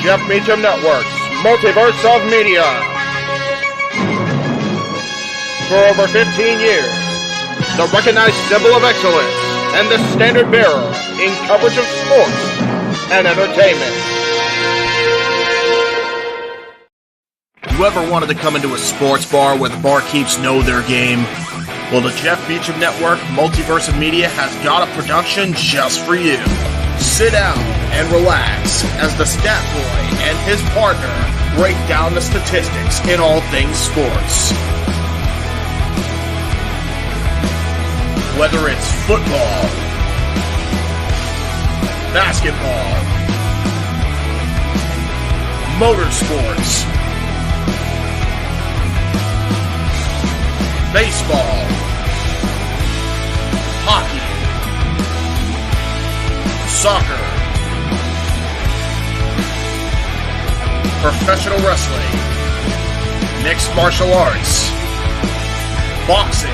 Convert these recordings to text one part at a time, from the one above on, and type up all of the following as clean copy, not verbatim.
Jeff Meacham Network's Multiverse of Media. For over 15 years, the recognized symbol of excellence and the standard bearer in coverage of sports and entertainment. You ever wanted to come into a sports bar where the barkeeps know their game? Well, the Jeff Meacham Network Multiverse of Media has got a production just for you. Sit down and relax as the stat boy and his partner break down the statistics in all things sports. Whether it's football, basketball, motorsports, baseball, hockey, soccer, professional wrestling, mixed martial arts, boxing,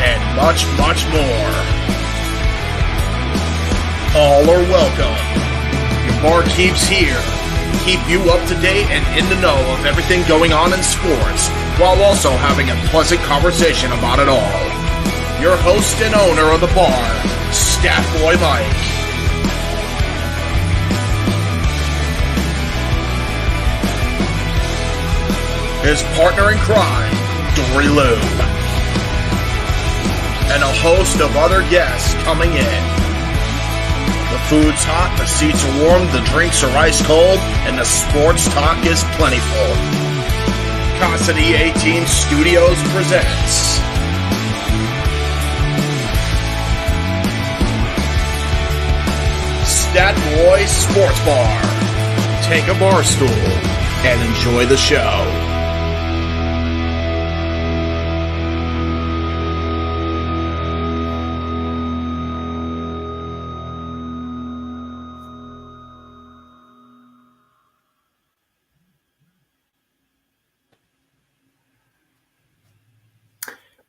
and much, much more. All are welcome. Your barkeeps here keep you up to date and in the know of everything going on in sports, while also having a pleasant conversation about it all. Your host and owner of the bar, Stat Boy Mike. His partner in crime, Dori Lou. And a host of other guests coming in. The food's hot, the seats are warm, the drinks are ice cold, and the sports talk is plentiful. Casa D-18 Studios presents Stat Boy Sports Bar. Take a bar stool and enjoy the show.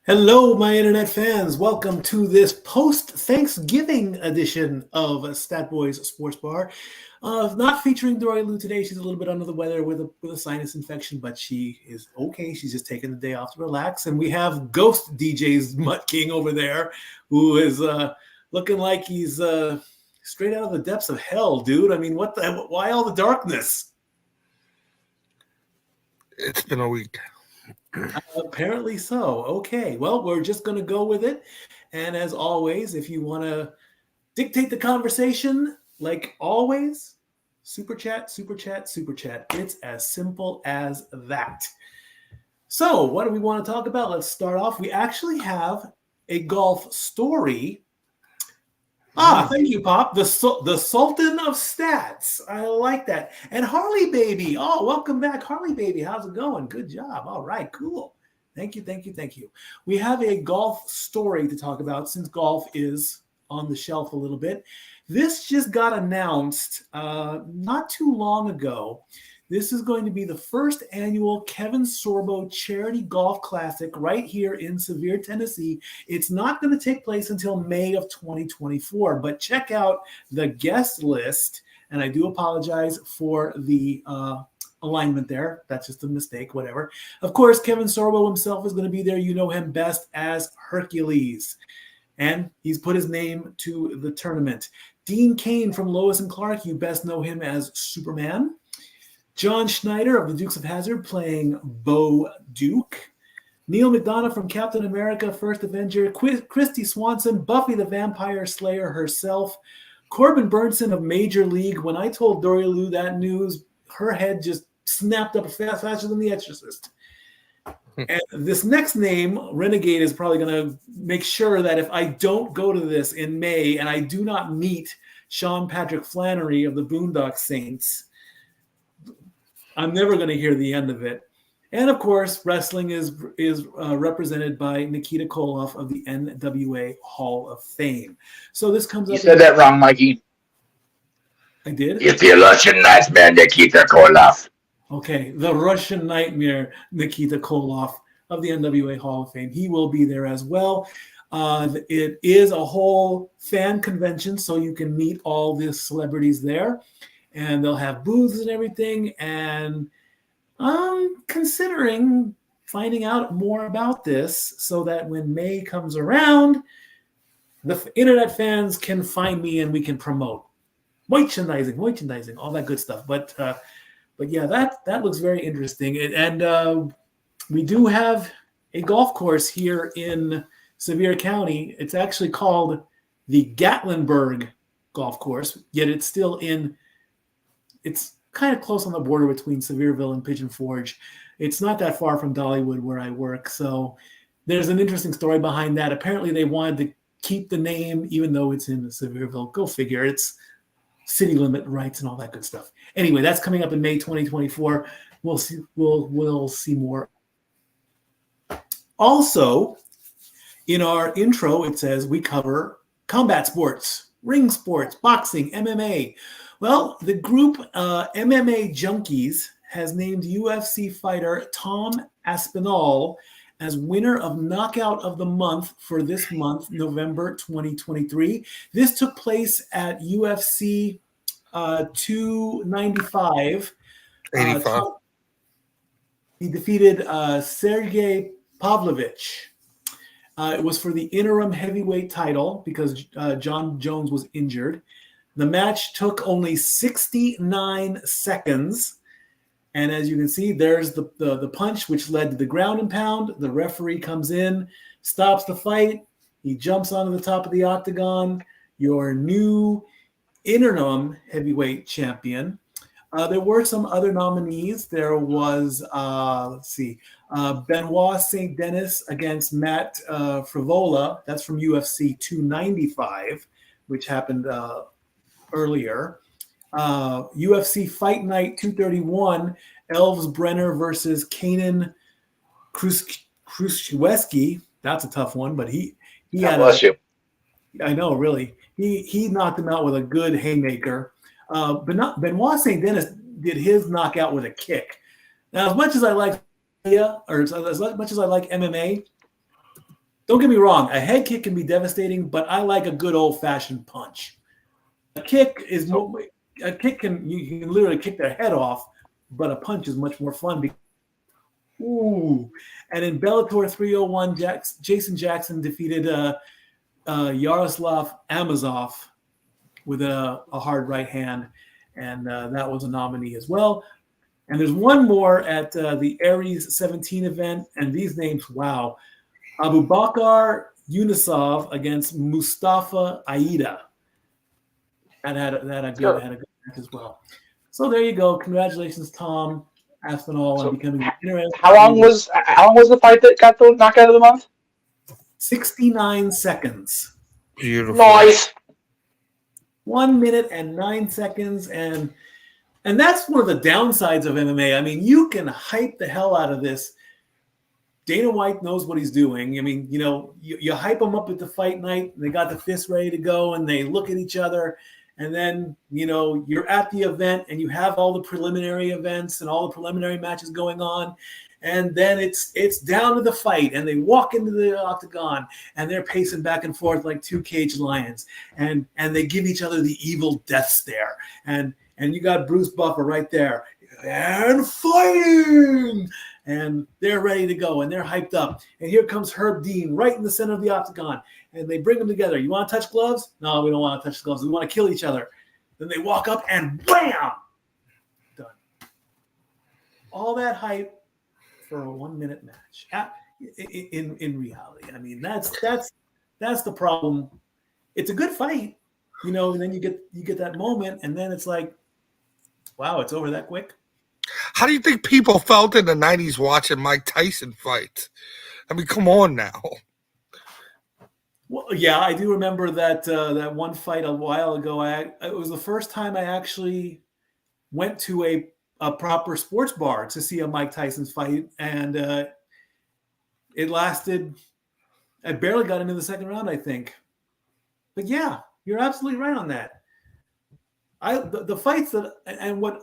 Hello, my internet fans. Welcome to this post-Thanksgiving edition of Stat Boys Sports Bar. Not featuring Dori Lou today. She's a little bit under the weather with a sinus infection, but she is okay. She's just taking the day off to relax. And we have Ghost DJ's Mutt King over there, who is looking like he's straight out of the depths of hell, dude. I mean, why all the darkness? It's been a week. Apparently so. Okay. Well, we're just going to go with it. And as always, if you want to dictate the conversation, like always, super chat, super chat, super chat. It's as simple as that. So what do we want to talk about? Let's start off. We actually have a golf story. Thank you, Pop. The Sultan of Stats. I like that. And Harley Baby. Oh, welcome back, Harley Baby. How's it going? Good job. All right, cool. Thank you, thank you, thank you. We have a golf story to talk about since golf is on the shelf a little bit. This just got announced not too long ago. This is going to be the first annual Kevin Sorbo Charity Golf Classic right here in Sevier, Tennessee. It's not going to take place until May of 2024, but check out the guest list. And I do apologize for the alignment there. That's just a mistake, whatever. Of course, Kevin Sorbo himself is going to be there. You know him best as Hercules. And he's put his name to the tournament. Dean Cain from Lois and Clark, you best know him as Superman. John Schneider of the Dukes of Hazzard playing Bo Duke. Neil McDonough from Captain America, First Avenger. Christy Swanson, Buffy the Vampire Slayer herself. Corbin Burnson of Major League. When I told Dori Lou that news, her head just snapped up faster than The Exorcist. And this next name, Renegade, is probably going to make sure that if I don't go to this in May and I do not meet Sean Patrick Flannery of the Boondock Saints, I'm never going to hear the end of it. And of course, wrestling is represented by Nikita Koloff of the NWA Hall of Fame. So this comes up. You said that wrong, Mikey. I did? It's the Russian nightmare, Nikita Koloff. Okay, the Russian nightmare, Nikita Koloff of the NWA Hall of Fame. He will be there as well. It is a whole fan convention, so you can meet all the celebrities there, and they'll have booths and everything. And I'm considering finding out more about this so that when May comes around, the internet fans can find me and we can promote merchandising, all that good stuff. But yeah, that looks very interesting. And we do have a golf course here in Sevier County. It's actually called the Gatlinburg Golf Course, yet it's kind of close on the border between Sevierville and Pigeon Forge. It's not that far from Dollywood where I work. So there's an interesting story behind that. Apparently they wanted to keep the name even though it's in Sevierville. Go figure. It's city limit rights and all that good stuff. Anyway, that's coming up in May 2024. We'll see more. Also, in our intro, it says we cover combat sports, ring sports, boxing, MMA. Well, the group MMA Junkies has named UFC fighter Tom Aspinall as winner of Knockout of the Month for this month, November 2023. This took place at UFC 295. 85. He defeated Sergey Pavlovich. It was for the interim heavyweight title because John Jones was injured. The match took only 69 seconds. And as you can see, there's the punch, which led to the ground and pound. The referee comes in, stops the fight. He jumps onto the top of the octagon. Your new interim heavyweight champion. There were some other nominees. There was, Benoit St. Denis against Matt Frivola. That's from UFC 295, which happened earlier. UFC Fight Night 231, Elves Brenner versus Kanan Krzyzewski. That's a tough one, but he God bless you. I know, really. He knocked him out with a good haymaker. Benoit St. Denis did his knockout with a kick. Now, as much as I like as much as I like MMA, don't get me wrong, a head kick can be devastating, but I like a good old-fashioned punch. A kick is more. A kick you can literally kick their head off, but a punch is much more fun. Ooh! And in Bellator 301, Jason Jackson defeated Yaroslav Amosov with a hard right hand, and that was a nominee as well. And there's one more at the Aries 17 event, and these names, wow. Abubakar Yunusov against Mustafa Aida. That had a good match as well. So there you go. Congratulations, Tom Aspinall, on becoming interesting. How long was the fight that got the knockout of the month? 69 seconds. Beautiful. Nice. 1 minute and 9 seconds, and that's one of the downsides of MMA. I mean, you can hype the hell out of this. Dana White knows what he's doing. I mean, you hype them up at the fight night. They got the fists ready to go, and they look at each other. And then, you're at the event, and you have all the preliminary events and all the preliminary matches going on. And then it's down to the fight, and they walk into the octagon, and they're pacing back and forth like two caged lions, and they give each other the evil death stare, and you got Bruce Buffer right there, and fighting, and they're ready to go, and they're hyped up, and here comes Herb Dean right in the center of the octagon, and they bring them together. You want to touch gloves? No, we don't want to touch gloves. We want to kill each other. Then they walk up, and bam, done. All that hype for a 1 minute match. In reality, I mean, that's the problem. It's a good fight, and then you get that moment, and then it's like, wow, it's over that quick. How do you think people felt in the 90s watching Mike Tyson fight? I mean, come on now. Well, yeah, I do remember that one fight a while ago. It was the first time I actually went to a proper sports bar to see a Mike Tyson fight, and it lasted. I barely got into the second round, I think. But yeah, you're absolutely right on that. The fights that and what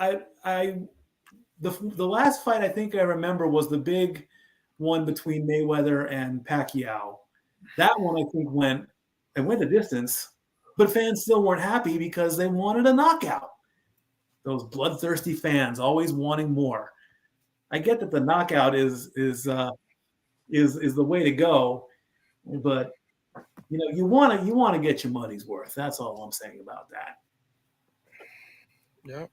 the last fight I think I remember was the big one between Mayweather and Pacquiao, That one I think went the distance, but fans still weren't happy because they wanted a knockout. Those bloodthirsty fans always wanting more. I get that the knockout is the way to go, but you want to get your money's worth. That's all I'm saying about that. Yeah.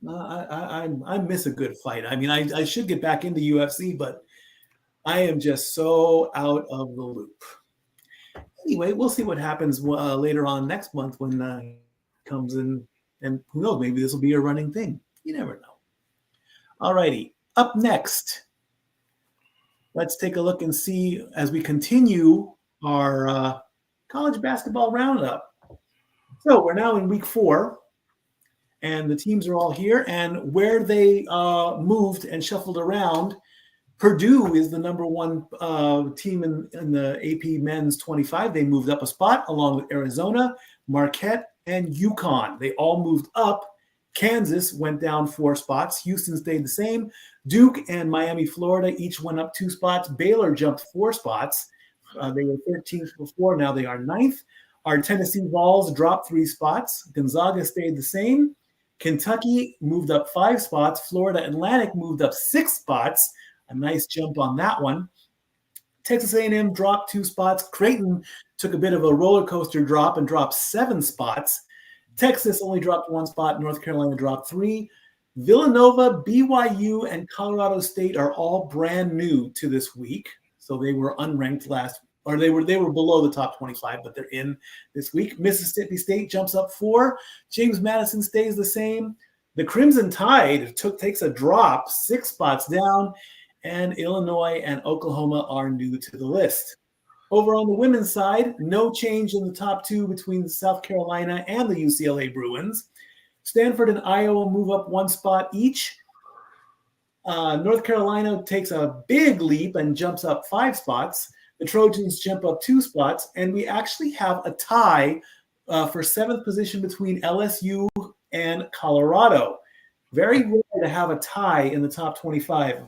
I miss a good fight. I mean, I should get back into UFC, but I am just so out of the loop. Anyway, we'll see what happens later on next month when comes in, and who knows, maybe this will be a running thing. You never know. All righty, up next, let's take a look and see as we continue our college basketball roundup. So we're now in week 4, and the teams are all here, and where they moved and shuffled around, Purdue is the number 1 team in the AP Men's 25. They moved up a spot along with Arizona, Marquette, and UConn. They all moved up. Kansas went down 4 spots. Houston stayed the same. Duke and Miami, Florida each went up 2 spots. Baylor jumped 4 spots. They were 13th before. Now they are 9th. Our Tennessee Vols dropped 3 spots. Gonzaga stayed the same. Kentucky moved up 5 spots. Florida Atlantic moved up 6 spots. A nice jump on that one. Texas A&M dropped 2 spots. Creighton took a bit of a roller coaster drop and dropped 7 spots. Texas only dropped 1 spot. North Carolina dropped 3. Villanova, BYU, and Colorado State are all brand new to this week. So they were unranked they were below the top 25, but they're in this week. Mississippi State jumps up 4. James Madison stays the same. The Crimson Tide takes a drop, 6 spots down. And Illinois and Oklahoma are new to the list. Over on the women's side, no change in the top 2 between South Carolina and the UCLA Bruins. Stanford and Iowa move up 1 spot each. North Carolina takes a big leap and jumps up 5 spots. The Trojans jump up 2 spots. And we actually have a tie for 7th position between LSU and Colorado. Very rare to have a tie in the top 25.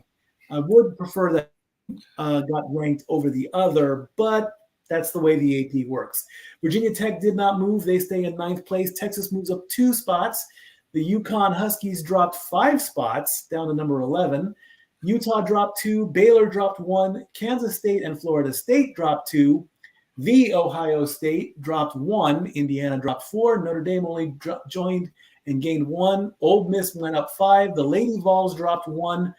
I would prefer that got ranked over the other, but that's the way the AP works. Virginia Tech did not move. They stay in 9th place. Texas moves up 2 spots. The UConn Huskies dropped 5 spots down to number 11. Utah dropped 2. Baylor dropped 1. Kansas State and Florida State dropped 2. The Ohio State dropped 1. Indiana dropped 4. Notre Dame only joined and gained 1. Ole Miss went up 5. The Lady Vols dropped 1.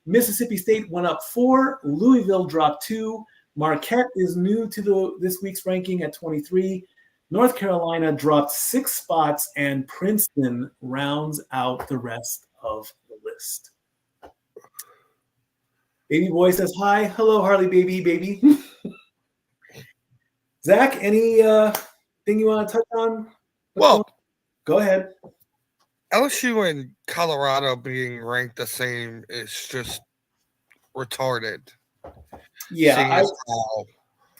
Mississippi State went up 4. Louisville dropped 2. Marquette is new to this week's ranking at 23. North Carolina dropped 6 spots, and Princeton rounds out the rest of the list. Baby boy says hi. Hello, Harley baby. Zach, any thing you want to touch on? Well, go ahead. LSU and Colorado being ranked the same is just retarded. Yeah,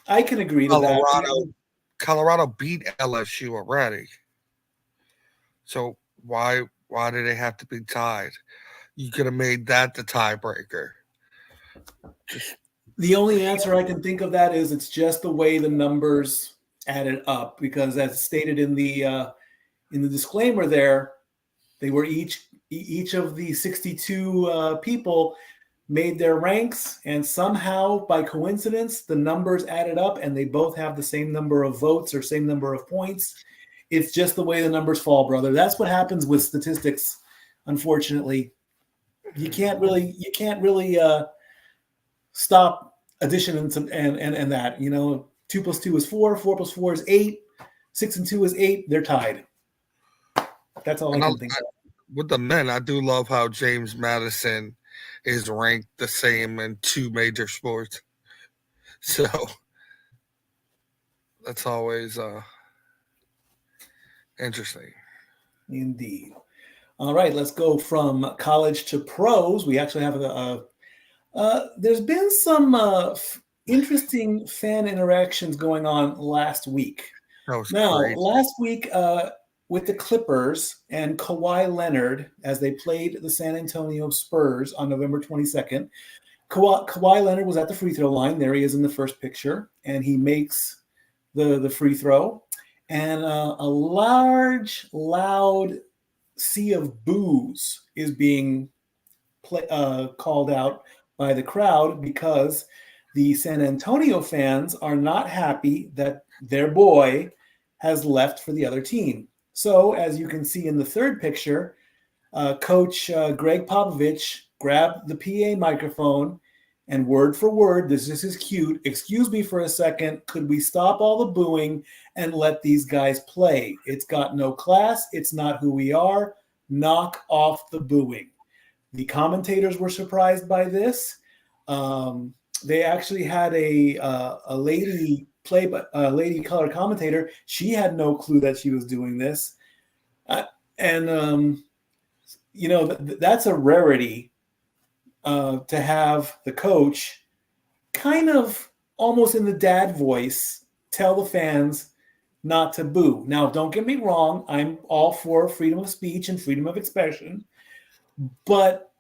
I can agree to that. Colorado beat LSU already. So why do they have to be tied? You could have made that the tiebreaker. The only answer I can think of that is it's just the way the numbers added up, because as stated in the disclaimer there, they were each of the 62 people made their ranks, and somehow by coincidence the numbers added up and they both have the same number of votes or same number of points. It's just the way the numbers fall, brother. That's what happens with statistics. Unfortunately, you can't really stop addition and that. 2 + 2 is 4. 4 + 4 is 8. 6 and 2 is 8. They're tied. That's all I can think of. With the men, I do love how James Madison is ranked the same in 2 major sports. So that's always interesting. Indeed. All right, let's go from college to pros. We actually have there's been some interesting fan interactions going on last week. Great. Last week with the Clippers and Kawhi Leonard, as they played the San Antonio Spurs on November 22nd, Kawhi Leonard was at the free throw line. There he is in the first picture, and he makes the free throw. And a large, loud sea of boos is being called out by the crowd because the San Antonio fans are not happy that their boy has left for the other team. So, as you can see in the third picture, Coach Greg Popovich grabbed the PA microphone and word for word, this is cute. Excuse me for a second. Could we stop all the booing and let these guys play? It's got no class. It's not who we are. Knock off the booing. The commentators were surprised by this. They actually had a lady lady color commentator. She had no clue that she was doing this. That's a rarity to have the coach kind of almost in the dad voice tell the fans not to boo. Now, don't get me wrong. I'm all for freedom of speech and freedom of expression, but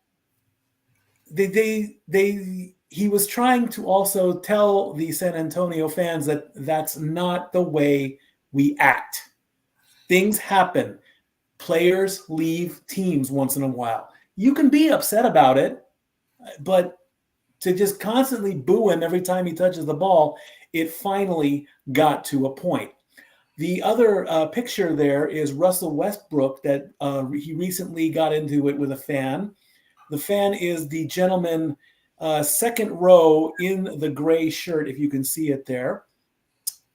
he was trying to also tell the San Antonio fans that that's not the way we act. Things happen. Players leave teams once in a while. You can be upset about it, but to just constantly boo him every time he touches the ball, it finally got to a point. The other picture there is Russell Westbrook that he recently got into it with a fan. The fan is the gentleman second row in the gray shirt, if you can see it there.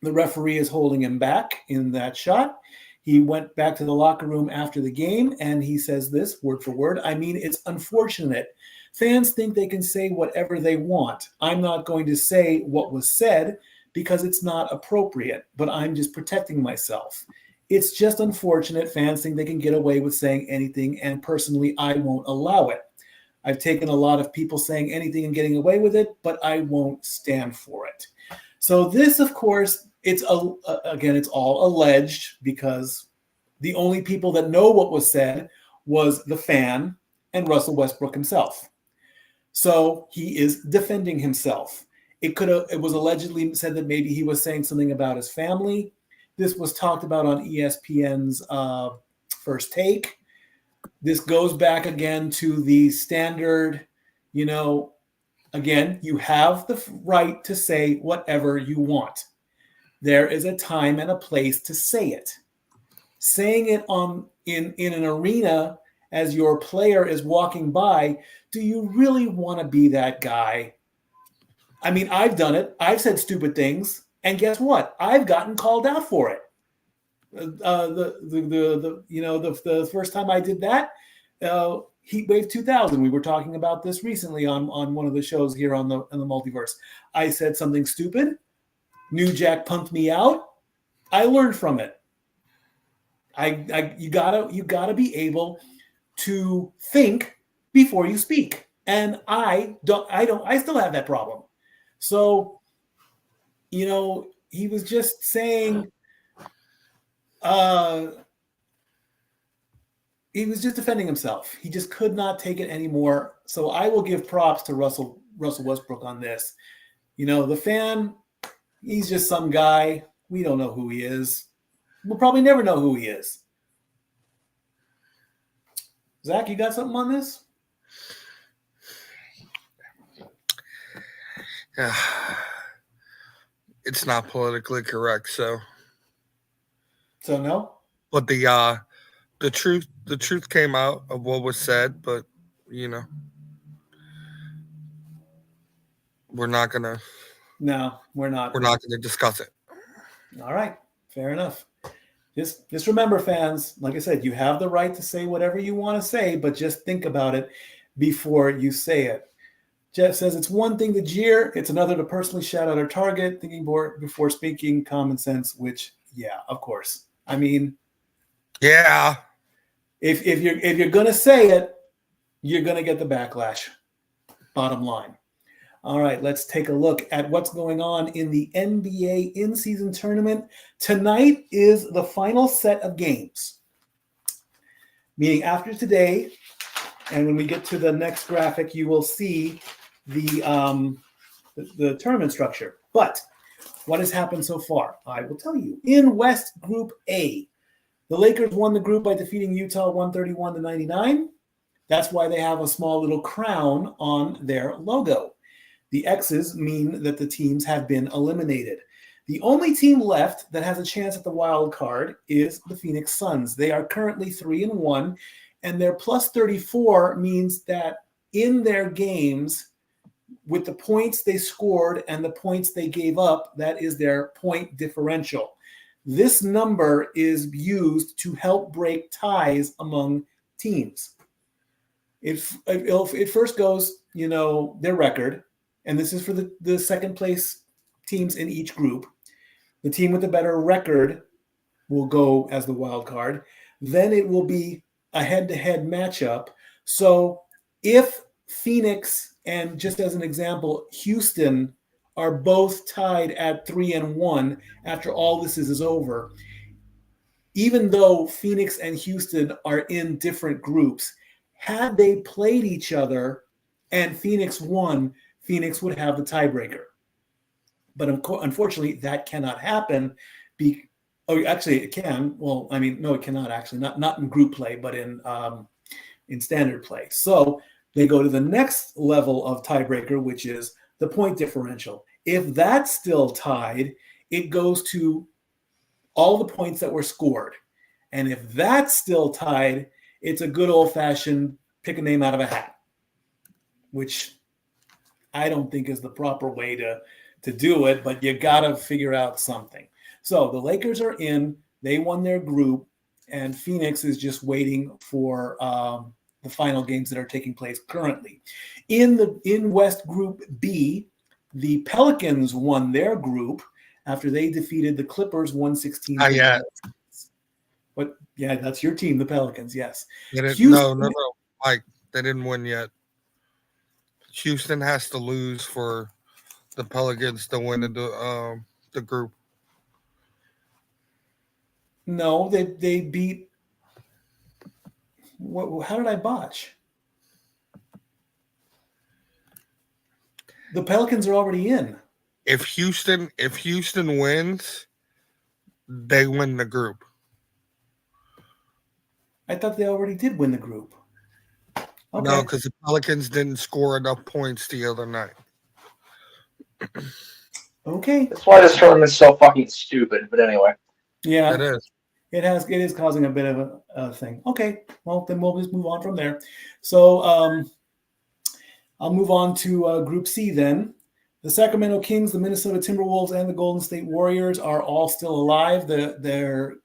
The referee is holding him back in that shot. He went back to the locker room after the game, and he says this, word for word. I mean, it's unfortunate. Fans think they can say whatever they want. I'm not going to say what was said because it's not appropriate, but I'm just protecting myself. It's just unfortunate. Fans think they can get away with saying anything, and personally, I won't allow it. I've taken a lot of people saying anything and getting away with it, but I won't stand for it. So this, of course, it's all alleged because the only people that know what was said was the fan and Russell Westbrook himself. So he is defending himself. It was allegedly said that maybe he was saying something about his family. This was talked about on ESPN's First Take. This goes back again to the standard, again, you have the right to say whatever you want. There is a time and a place to say it. Saying it in an arena as your player is walking by, do you really want to be that guy? I mean, I've done it. I've said stupid things, and guess what? I've gotten called out for it. The first time I did that, Heatwave 2000. We were talking about this recently on one of the shows here on the Multiverse. I said something stupid. New Jack punked me out. I learned from it. You gotta be able to think before you speak, and I still have that problem. So, he was just saying. He was just defending himself. He just could not take it anymore. So I will give props to Russell Westbrook on this. The fan, he's just some guy. We don't know who he is. We'll probably never know who he is. Zach, you got something on this? Yeah. It's not politically correct, so. So no? But the truth came out of what was said, but we're not gonna. No, we're not. We're not gonna discuss it. All right, fair enough. Just remember, fans, like I said, you have the right to say whatever you want to say, but just think about it before you say it. Jeff says it's one thing to jeer, it's another to personally shout out our target, thinking before speaking, common sense, which, yeah, of course. I mean, yeah. If you're gonna say it, you're gonna get the backlash. Bottom line. All right, let's take a look at what's going on in the NBA in-season tournament. Tonight is the final set of games. Meaning after today, and when we get to the next graphic, you will see the tournament structure. But what has happened so far? I will tell you. In West Group A, the Lakers won the group by defeating Utah 131-99. That's why they have a small little crown on their logo. The X's mean that the teams have been eliminated. The only team left that has a chance at the wild card is the Phoenix Suns. They are currently 3-1, and their plus 34 means that in their games, with the points they scored and the points they gave up, that is their point differential. This number is used to help break ties among teams. It first goes, their record, and this is for the second place teams in each group. The team with the better record will go as the wild card. Then it will be a head-to-head matchup. So if Phoenix and, just as an example, Houston are both tied at 3-1 after all this is over, even though Phoenix and Houston are in different groups, had they played each other and Phoenix won, Phoenix would have the tiebreaker. But unfortunately, that cannot happen. Actually, it can. Well, I mean, no, it cannot actually. Not in group play, but in standard play. So they go to the next level of tiebreaker, which is the point differential. If that's still tied, it goes to all the points that were scored. And if that's still tied, it's a good old-fashioned pick a name out of a hat, which I don't think is the proper way to do it, but you got to figure out something. So the Lakers are in. They won their group, and Phoenix is just waiting for the final games that are taking place currently. In West Group B, the Pelicans won their group after they defeated the Clippers 116. Yeah. But yeah, that's your team, the Pelicans. Yes. No. Mike, they didn't win yet. Houston has to lose for the Pelicans to win the group. No, they beat. How did I botch? The Pelicans are already in. If Houston wins, they win the group. I thought they already did win the group. Okay. No, because the Pelicans didn't score enough points the other night. Okay. That's why this tournament's so fucking stupid. But anyway. Yeah. It is. It is causing a bit of a thing. Okay. Well, then we'll just move on from there. So I'll move on to Group C then. The Sacramento Kings, the Minnesota Timberwolves, and the Golden State Warriors are all still alive. There's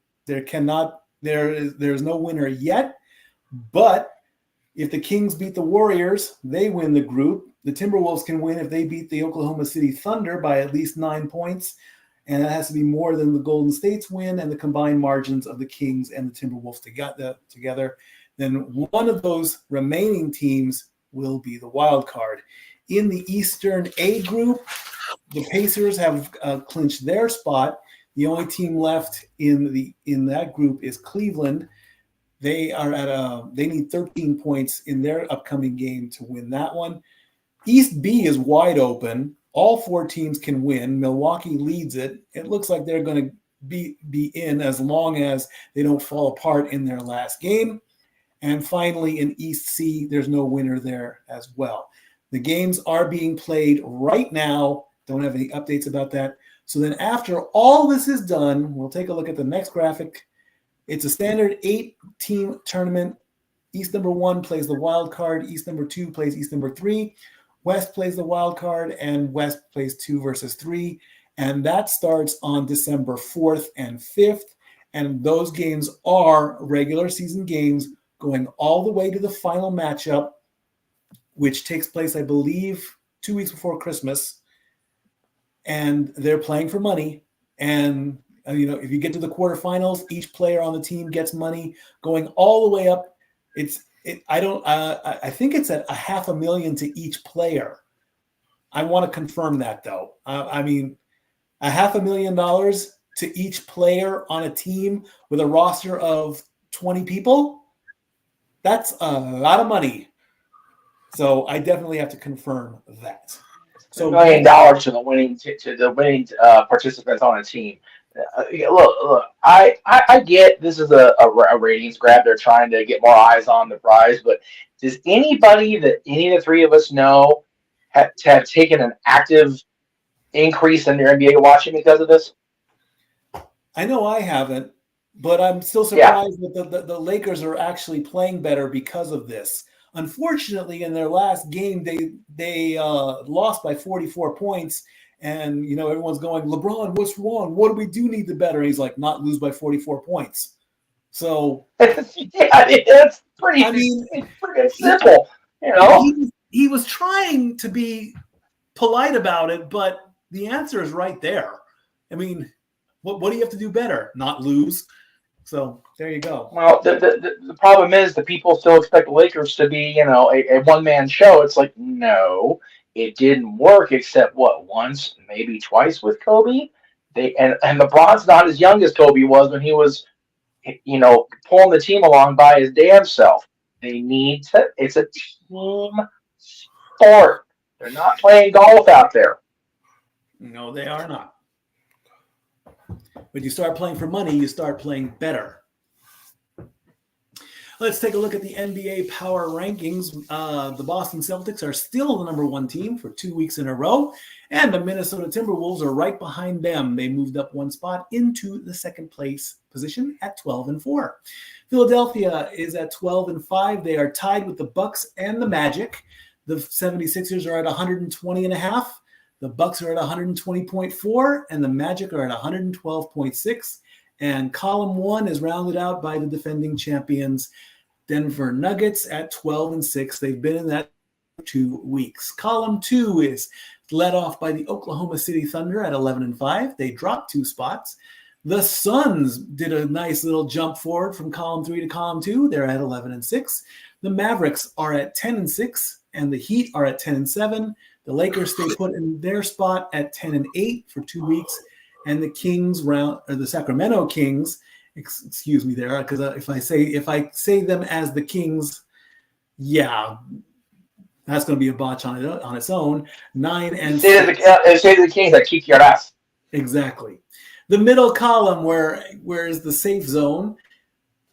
no winner yet. But if the Kings beat the Warriors, they win the group. The Timberwolves can win if they beat the Oklahoma City Thunder by at least 9 points. And that has to be more than the Golden State's win and the combined margins of the Kings and the Timberwolves together. Then one of those remaining teams will be the wild card. In the Eastern A group, the Pacers have clinched their spot. The only team left in that group is Cleveland. They are they need 13 points in their upcoming game to win that one. East B is wide open. All 4 teams can win. Milwaukee leads it. It looks like they're going to be in as long as they don't fall apart in their last game. And finally, in East C, there's no winner there as well. The games are being played right now. Don't have any updates about that. So then after all this is done, we'll take a look at the next graphic. It's a standard 8-team tournament. East number 1 plays the wild card. East number 2 plays East number 3. West plays the wild card, and West plays 2 versus 3. And that starts on December 4th and 5th. And those games are regular season games going all the way to the final matchup, which takes place, I believe, 2 weeks before Christmas. And they're playing for money. And, if you get to the quarterfinals, each player on the team gets money going all the way up. I think it's at $500,000 to each player. I want to confirm that, though. $500,000 to each player on a team with a roster of 20 people. That's a lot of money. So I definitely have to confirm that. $1 million to the winning participants on a team. Look, I get this is a ratings grab. They're trying to get more eyes on the prize, but does anybody that any of the three of us know have taken an active increase in their NBA watching because of this? I know I haven't, but I'm still surprised that the Lakers are actually playing better because of this. Unfortunately, in their last game, they lost by 44 points, and everyone's going, LeBron, what's wrong? What do we do need to better? And he's like, not lose by 44 points. So it's pretty simple. He was trying to be polite about it, but the answer is right there. I mean, what do you have to do better? Not lose. So there you go. Well, the problem is the people still expect the Lakers to be, a one-man show. It's like, no, it didn't work except once, maybe twice with Kobe. And LeBron's not as young as Kobe was when he was, pulling the team along by his damn self. It's a team sport. They're not playing golf out there. No, they are not. When you start playing for money, you start playing better. Let's take a look at the NBA power rankings. The Boston Celtics are still the number one team for 2 weeks in a row, and the Minnesota Timberwolves are right behind them. They moved up one spot into the second place position at 12-4. Philadelphia is at 12-5. They are tied with the Bucks and the Magic. The 76ers are at 120.5. The Bucks are at 120.4, and the Magic are at 112.6. And column one is rounded out by the defending champions, Denver Nuggets, at 12-6. They've been in that 2 weeks. Column two is led off by the Oklahoma City Thunder at 11-5. They dropped 2 spots. The Suns did a nice little jump forward from column 3 to column 2. They're at 11-6. The Mavericks are at 10-6, and the Heat are at 10-7. The Lakers stay put in their spot at 10-8 for 2 weeks, and the Sacramento Kings, excuse me there, because if I say them as the Kings, that's going to be a botch on its own. 9-6. Say the Kings that kick your ass. Exactly. The middle column, where is the safe zone?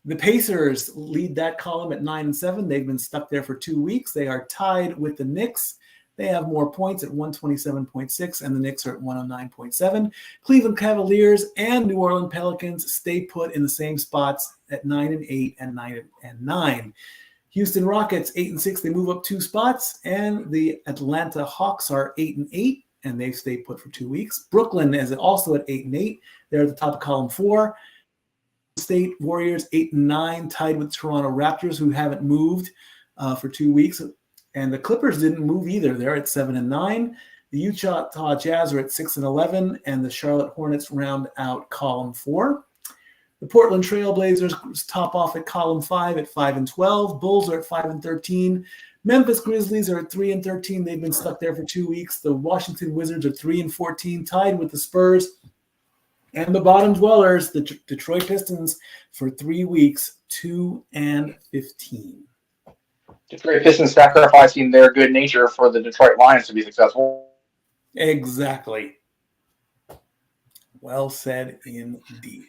The Pacers lead that column at 9-7. They've been stuck there for 2 weeks. They are tied with the Knicks. They have more points at 127.6, and the Knicks are at 109.7. Cleveland Cavaliers and New Orleans Pelicans stay put in the same spots at 9-8 and 9-9. Houston Rockets 8-6. They move up 2 spots, and the Atlanta Hawks are 8-8, and they stay put for 2 weeks. Brooklyn is also at 8-8. They're at the top of column 4. State Warriors 8-9, tied with Toronto Raptors, who haven't moved for 2 weeks. And the Clippers didn't move either. They're at 7-9. The Utah Jazz are at 6-11, and the Charlotte Hornets round out column 4. The Portland Trailblazers top off at column 5 at 5-12. Bulls are at 5-13. Memphis Grizzlies are at 3-13. They've been stuck there for 2 weeks. The Washington Wizards are 3-14, tied with the Spurs. And the bottom dwellers, the Detroit Pistons, for 3 weeks, 2-15. Detroit Pistons sacrificing their good nature for the Detroit Lions to be successful. Exactly. Well said indeed.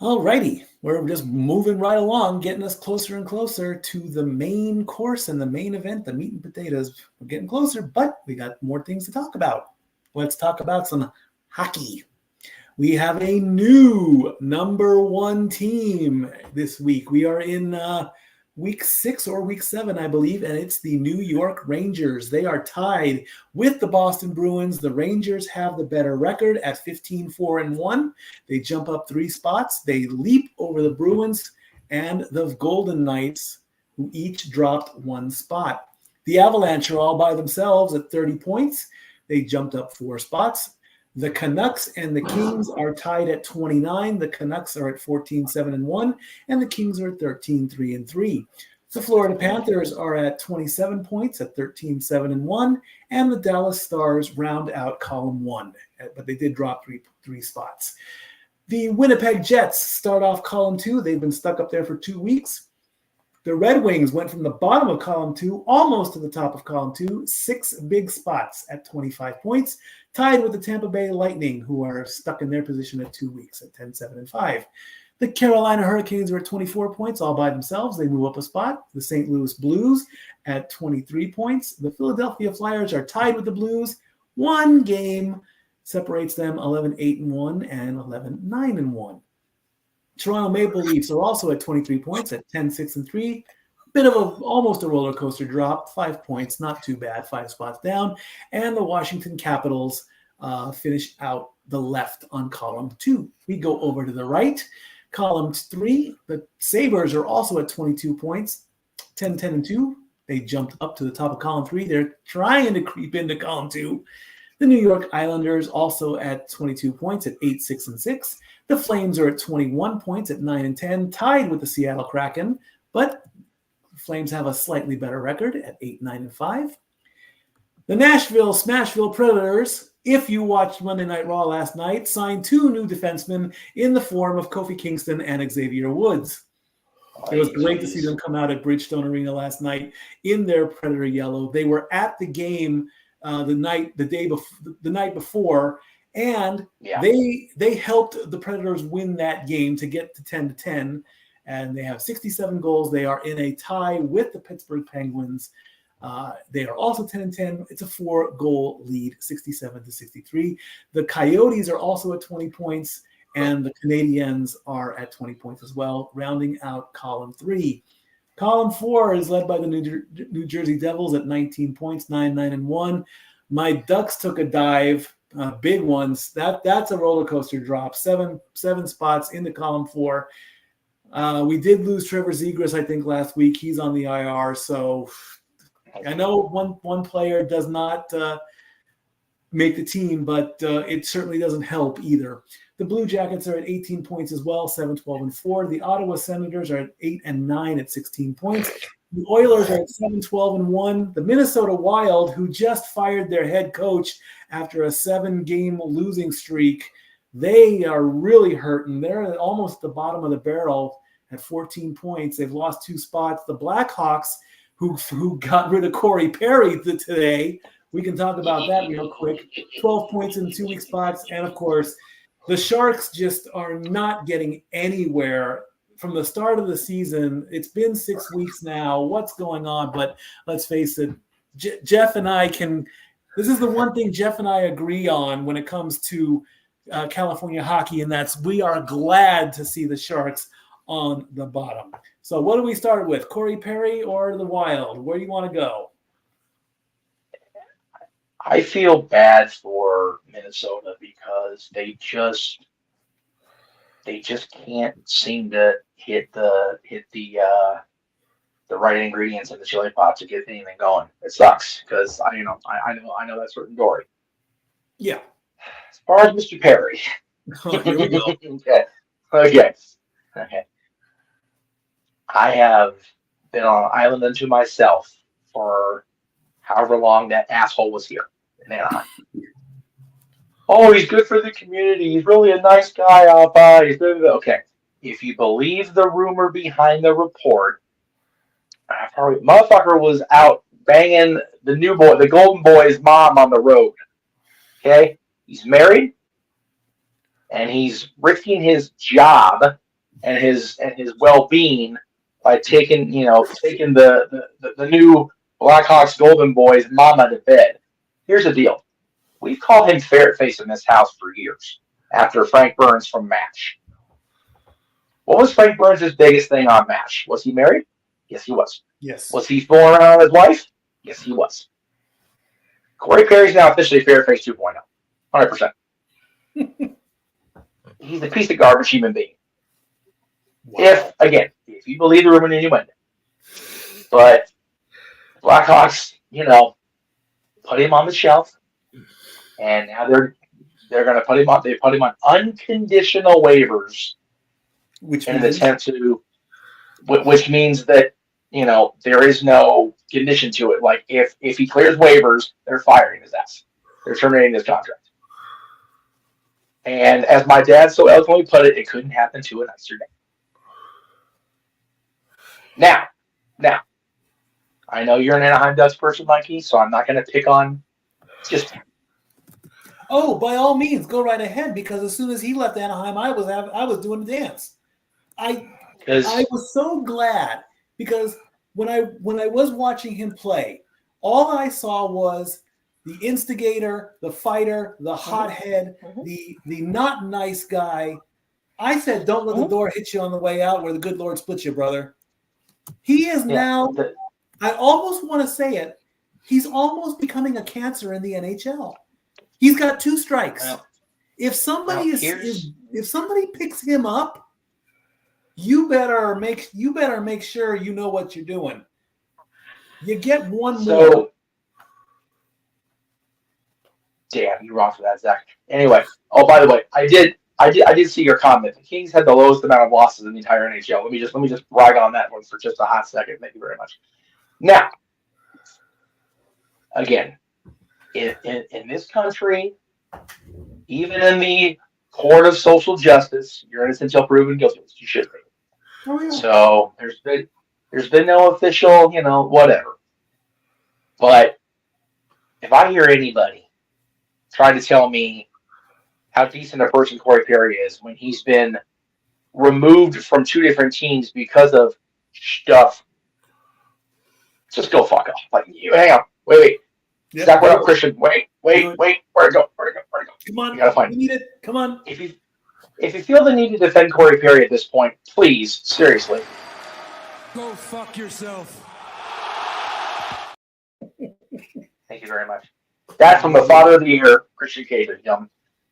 All righty. We're just moving right along, getting us closer and closer to the main course and the main event, the meat and potatoes. We're getting closer, but we got more things to talk about. Let's talk about some hockey. We have a new number 1 team this week. We are in week 6 or week 7, I believe, and it's the New York Rangers. They are tied with the Boston Bruins. The Rangers have the better record at 15-4-1. They jump up 3 spots. They leap over the Bruins and the Golden Knights, who each dropped 1 spot. The Avalanche are all by themselves at 30 points. They jumped up 4 spots. The Canucks and the Kings are tied at 29. The Canucks are at 14-7-1, and the Kings are at 13-3-3. The Florida Panthers are at 27 points at 13-7-1, and the Dallas Stars round out column 1, but they did drop three spots. The Winnipeg Jets start off column 2. They've been stuck up there for 2 weeks. The Red Wings went from the bottom of column 2 almost to the top of column 2, 6 big spots at 25 points, tied with the Tampa Bay Lightning, who are stuck in their position at 2 weeks at 10-7-5. The Carolina Hurricanes are at 24 points all by themselves. They move up a spot. The St. Louis Blues at 23 points. The Philadelphia Flyers are tied with the Blues. One game separates them, 11-8-1 and 11-9-1. Toronto Maple Leafs are also at 23 points at 10-6-3. Bit of almost a roller coaster drop, 5 points, not too bad, 5 spots down. And the Washington Capitals finish out the left on column 2. We go over to the right. Column 3, the Sabres are also at 22 points, 10-10-2. They jumped up to the top of column 3. They're trying to creep into column 2. The New York Islanders also at 22 points at 8-6-6. The Flames are at 21 points at 9-10, tied with the Seattle Kraken, but the Flames have a slightly better record at 8-9-5. The Nashville Smashville Predators, if you watched Monday Night Raw last night, signed 2 new defensemen in the form of Kofi Kingston and Xavier Woods. It was great to see them come out at Bridgestone Arena last night in their Predator yellow. They were at the game the night before, and they helped the Predators win that game to get to 10-10, and they have 67 goals. They are in a tie with the Pittsburgh Penguins. They are also 10-10. It's a 4-goal lead, 67-63. The Coyotes are also at 20 points, and the Canadiens are at 20 points as well, rounding out column 3. Column 4 is led by the New Jersey Devils at 19 points, 9-9-1. My Ducks took a dive, big ones. That's a roller coaster drop. Seven spots into column 4. We did lose Trevor Zegras, I think, last week. He's on the IR, so I know one player does not make the team, but it certainly doesn't help either. The Blue Jackets are at 18 points as well, 7-12-4. The Ottawa Senators are at 8-9 at 16 points. The Oilers are at 7-12-1. The Minnesota Wild, who just fired their head coach after a 7-game losing streak, they are really hurting. They're almost at the bottom of the barrel at 14 points. They've lost 2 spots. The Blackhawks, who got rid of Corey Perry today, we can talk about that real quick. 12 points in 2 week spots. And, of course, the Sharks just are not getting anywhere from the start of the season. It's been 6 weeks now. What's going on? But let's face it, Jeff and I this is the one thing Jeff and I agree on when it comes to California hockey, and that's we are glad to see the Sharks on the bottom. So what do we start with, Corey Perry or the Wild? Where do you want to go? I feel bad for Minnesota because they just can't seem to hit the right ingredients in the chili pot to get anything going. It sucks because I know that certain Dori. Yeah. As far as Mr. Perry. Here we go. Okay. I have been on an island unto myself for however long that asshole was here in Anaheim. Oh, he's good for the community. He's really a nice guy. Okay. If you believe the rumor behind the report, motherfucker was out banging the Golden Boy's mom on the road. Okay? He's married, and he's risking his job and his well-being by taking the new Blackhawks Golden Boy's mama to bed. Here's the deal. We've called him ferret face in this house for years after Frank Burns from MASH. What was Frank Burns' biggest thing on MASH? Was he married? Yes, he was. Yes. Was he fooling around with his wife? Yes, he was. Corey Perry's now officially ferret face 2.0. 100%. He's a piece of garbage human being. Wow. If you believe the rumor and innuendo. But Blackhawks, put him on the shelf. And now they're going to put him on. They put him on unconditional waivers, which means that there is no condition to it. Like if he clears waivers, they're firing his ass. They're terminating his contract. And as my dad so eloquently put it, it couldn't happen to a nicer day. Now, Now, I know you're an Anaheim Ducks person, Mikey, so I'm not going to pick on just him. Oh, by all means, go right ahead, because as soon as he left Anaheim, I was doing the dance. I was so glad, because when I was watching him play, all I saw was the instigator, the fighter, the hothead, the not nice guy. I said, don't let the door hit you on the way out where the good Lord splits you, brother. He is now, I almost want to say it, he's almost becoming a cancer in the NHL. He's got 2 strikes. If somebody if somebody picks him up, you better make sure you know what you're doing. You get one more. Damn, you wrong for that, Zach. Anyway, by the way, I did see your comment. The Kings had the lowest amount of losses in the entire NHL. Let me just brag on that one for just a hot second. Thank you very much. Now, again, in this country, even in the court of social justice, you're innocent until proven guilty. You should be. Oh, yeah. So there's been no official, whatever. But if I hear anybody try to tell me how decent a person Corey Perry is when he's been removed from 2 different teams because of stuff, just go fuck off. Like, you hang on, wait. Yep. Zach, what up, Christian? Wait. Where'd it go? Come on, you gotta find we need it. Come on. If you feel the need to defend Corey Perry at this point, please, seriously, go fuck yourself. Thank you very much. That's from the Father of the Year, Christian Cajun.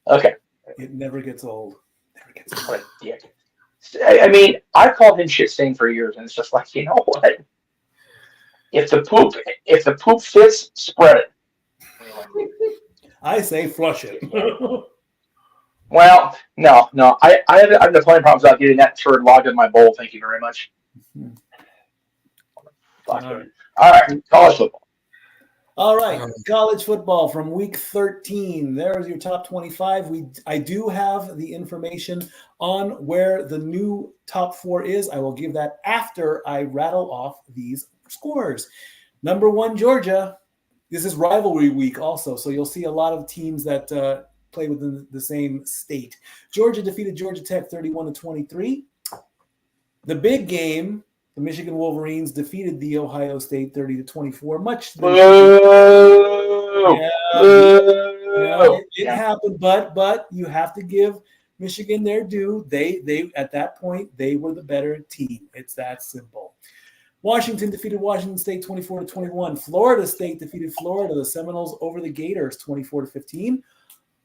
Okay. It never gets old. Yeah. I mean, I've called him shit stain for years, and it's just like, you know what? If the poop fits, spread it. I say flush it. Well, no. I have the plenty problems about getting that turd logged in my bowl. Thank you very much. All right, college football. All right, college football from week 13. There's your top 25. I do have the information on where the new top 4 is. I will give that after I rattle off these scores. Number 1, Georgia. This is rivalry week also, so you'll see a lot of teams that play within the same state. Georgia defeated Georgia Tech 31-23. The big game, the Michigan Wolverines defeated the Ohio State 30-24. It happened, but you have to give Michigan their due. They at that point they were the better team. It's that simple. Washington defeated Washington State 24-21. Florida State defeated Florida, the Seminoles over the Gators 24-15.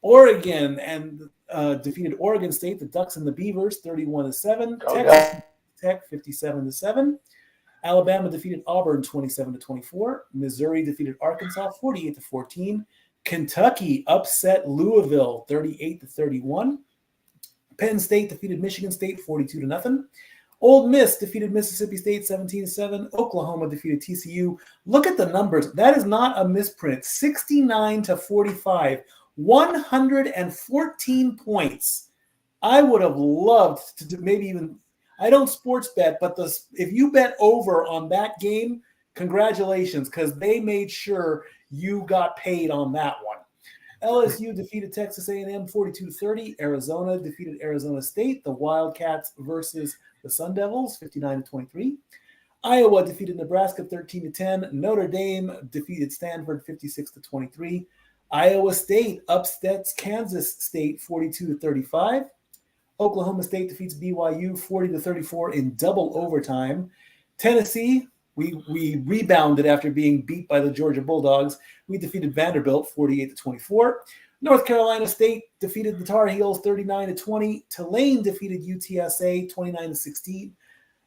Oregon defeated Oregon State, the Ducks and the Beavers 31-7. Texas Tech 57-7. Alabama defeated Auburn 27-24. Missouri defeated Arkansas 48-14. Kentucky upset Louisville 38-31. Penn State defeated Michigan State 42-0. Old Miss defeated Mississippi State 17-7. Oklahoma defeated TCU. Look at the numbers. That is not a misprint. 69-45. 114 points. I would have loved to maybe even – I don't sports bet, but if you bet over on that game, congratulations, because they made sure you got paid on that one. LSU defeated Texas A&M 42-30. Arizona defeated Arizona State. The Wildcats versus the Sun Devils 59-23. Iowa defeated Nebraska 13-10. Notre Dame defeated Stanford 56-23. Iowa State upsets Kansas State 42-35. Oklahoma State defeats BYU 40-34 in double overtime. Tennessee, we rebounded after being beat by the Georgia Bulldogs. We defeated Vanderbilt 48-24. North Carolina State defeated the Tar Heels 39-20. Tulane defeated UTSA 29-16.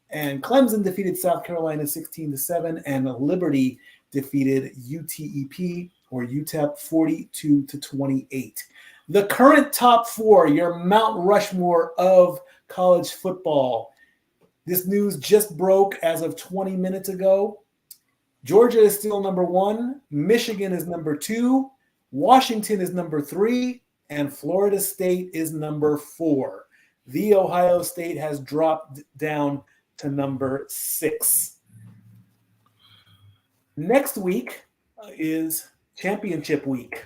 And Clemson defeated South Carolina 16-7. And Liberty defeated UTEP or UTEP 42-28. The current top 4, your Mount Rushmore of college football. This news just broke as of 20 minutes ago. Georgia is still number 1. Michigan is number 2. Washington is number 3. And Florida State is number 4. The Ohio State has dropped down to number 6. Next week is championship week.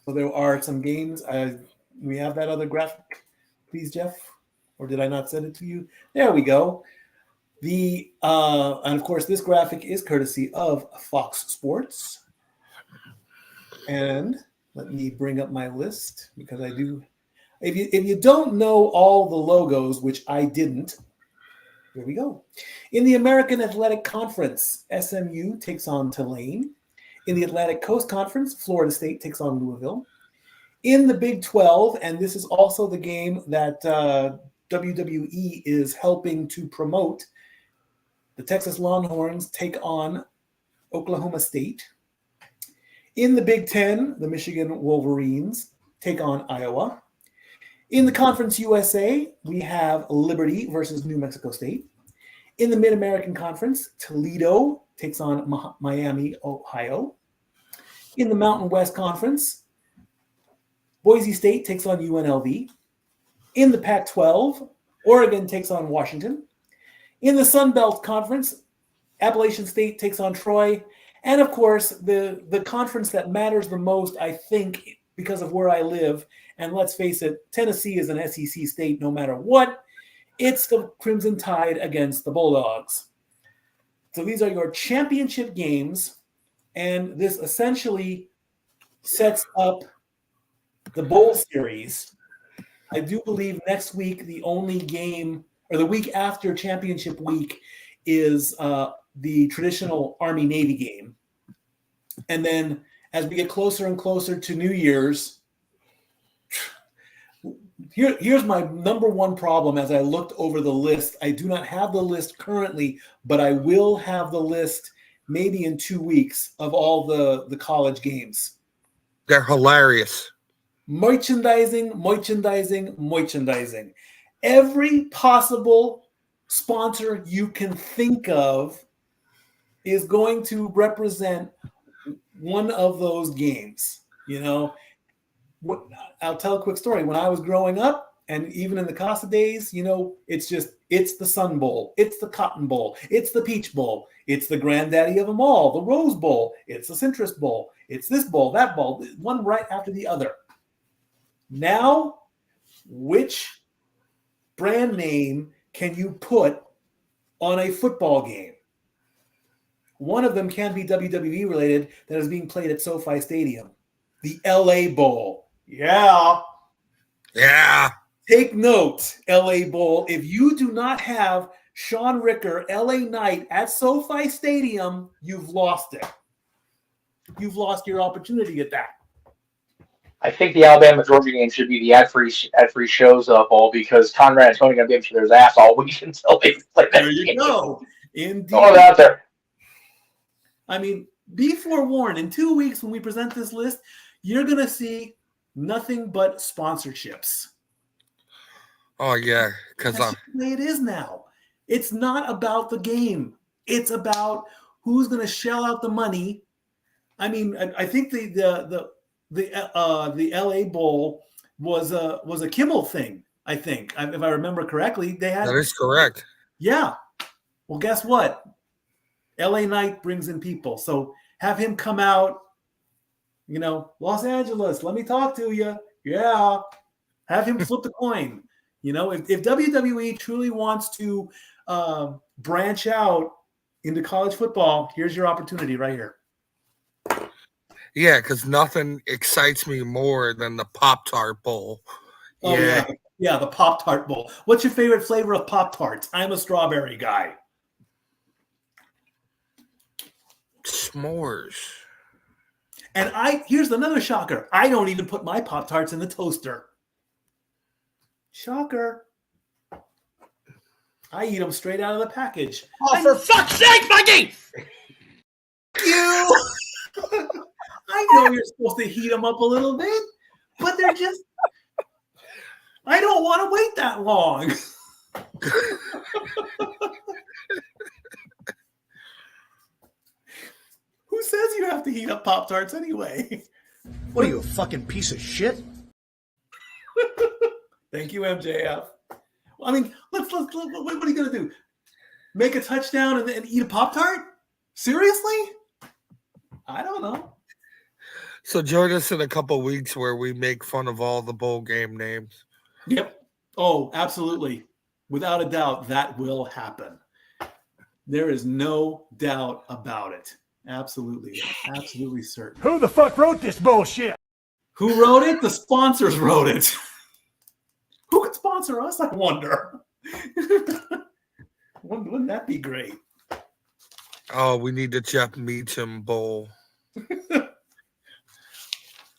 So there are some games. We have that other graphic, please, Jeff? Or did I not send it to you? There we go. And of course, this graphic is courtesy of Fox Sports. And let me bring up my list because I do. If you don't know all the logos, which I didn't, here we go. In the American Athletic Conference, SMU takes on Tulane. In the Atlantic Coast Conference, Florida State takes on Louisville. In the Big 12, and this is also the game that WWE is helping to promote, the Texas Longhorns take on Oklahoma State. In the Big 10, the Michigan Wolverines take on Iowa. In the Conference USA, we have Liberty versus New Mexico State. In the Mid-American Conference, Toledo takes on Miami, Ohio. In the Mountain West Conference, Boise State takes on UNLV. In the Pac-12, Oregon takes on Washington. In the Sun Belt Conference, Appalachian State takes on Troy. And of course, the conference that matters the most, I think, because of where I live, and let's face it, Tennessee is an SEC state no matter what, it's the Crimson Tide against the Bulldogs. So these are your championship games, and this essentially sets up the bowl series. I do believe next week the only game, or the week after championship week, is the traditional Army-Navy game. And then as we get closer and closer to New Year's, here's my number one problem as I looked over the list. I do not have the list currently, but I will have the list maybe in 2 weeks of all the college games. They're hilarious. Merchandising. Every possible sponsor you can think of is going to represent one of those games. You know, I'll tell a quick story. When I was growing up, and even in the Casa days, you know, it's the Sun Bowl, it's the Cotton Bowl, it's the Peach Bowl, it's the granddaddy of them all, the Rose Bowl, it's the Citrus Bowl, it's this bowl, that bowl, one right after the other. Now, which brand name can you put on a football game? One of them can be WWE related that is being played at SoFi Stadium. The LA Bowl. Yeah. Take note, LA Bowl. If you do not have Sean Ricker, LA Knight at SoFi Stadium, you've lost it. You've lost your opportunity at that. I think the Alabama-Georgia game should be the ad-free shows all because Conrad and Tony are going to be able to their ass all week until they play that There you game. go. Indeed. Throw it out there. I mean, be forewarned. In 2 weeks when we present this list, you're going to see nothing but sponsorships. Oh, yeah. Because that's the way it is now. It's not about the game. It's about who's going to shell out the money. I mean, I think the LA Bowl was a Kimmel thing. I think, if I remember correctly, that is correct. Yeah. Well, guess what? LA Knight brings in people, so have him come out. You know, Los Angeles, let me talk to you. Yeah. Have him flip the coin. You know, if WWE truly wants to branch out into college football, here's your opportunity right here. Yeah, because nothing excites me more than the Pop-Tart Bowl. Oh, yeah, the Pop-Tart Bowl. What's your favorite flavor of Pop-Tarts? I'm a strawberry guy. S'mores. And here's another shocker. I don't even put my Pop-Tarts in the toaster. Shocker. I eat them straight out of the package. Oh, for fuck's sake, Mikey! You! I know you're supposed to heat them up a little bit, but they're just... I don't want to wait that long. Who says you have to heat up Pop-Tarts anyway? What are you, a fucking piece of shit? Thank you, MJF. Well, I mean, let's what are you gonna do? Make a touchdown and eat a Pop-Tart? Seriously? I don't know. So join us in a couple weeks where we make fun of all the bowl game names. Yep. Oh, absolutely. Without a doubt, that will happen. There is no doubt about it. Absolutely. Absolutely certain. Who the fuck wrote this bullshit? Who wrote it? The sponsors wrote it. Who could sponsor us, I wonder? Wouldn't that be great? Oh, we need the Jeff Meacham Bowl.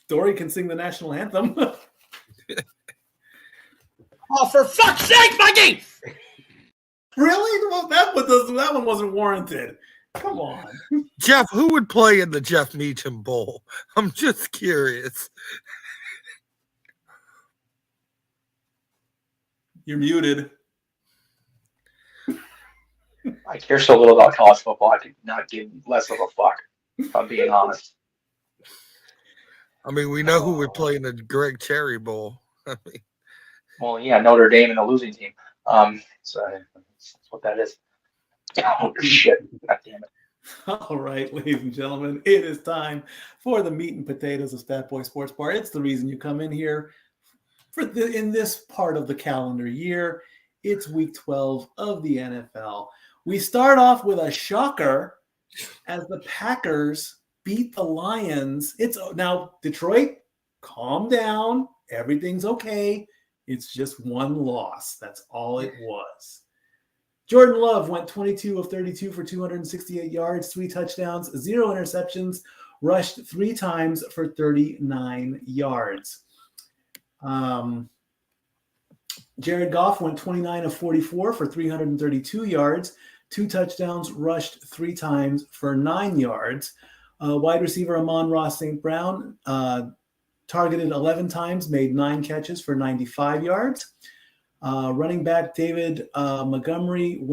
Dori can sing the national anthem. Oh, for fuck's sake, Mikey! Really? Well, that one wasn't warranted. Come on. Jeff, who would play in the Jeff Meacham Bowl? I'm just curious. You're muted. I care so little about college football. I could not give less of a fuck, if I'm being honest. I mean, we know who would play in the Greg Cherry Bowl. Well, yeah, Notre Dame and a losing team. So that's what that is. Oh, shit. God damn it. All right, ladies and gentlemen, it is time for the meat and potatoes of Fat Boy Sports Bar. It's the reason you come in here in this part of the calendar year. It's week 12 of the NFL. We start off with a shocker as the Packers beat the Lions. It's now Detroit, calm down. Everything's okay. It's just one loss. That's all it was. Jordan Love went 22 of 32 for 268 yards, 3 touchdowns, 0 interceptions, rushed 3 times for 39 yards. Jared Goff went 29 of 44 for 332 yards, 2 touchdowns, rushed 3 times for 9 yards. Wide receiver Amon-Ra St. Brown targeted 11 times, made 9 catches for 95 yards. Running back David Montgomery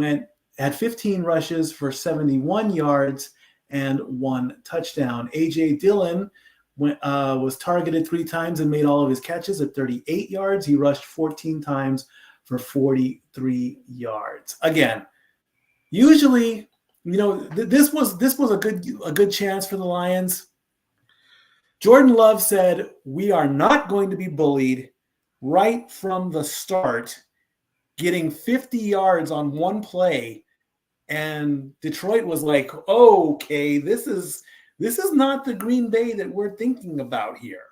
had 15 rushes for 71 yards and 1 touchdown. A.J. Dillon was targeted 3 times and made all of his catches at 38 yards. He rushed 14 times for 43 yards. Again, usually, this was a good chance for the Lions. Jordan Love said, "We are not going to be bullied." Right from the start, getting 50 yards on one play, and Detroit was like, "Okay, this is not the Green Bay that we're thinking about here."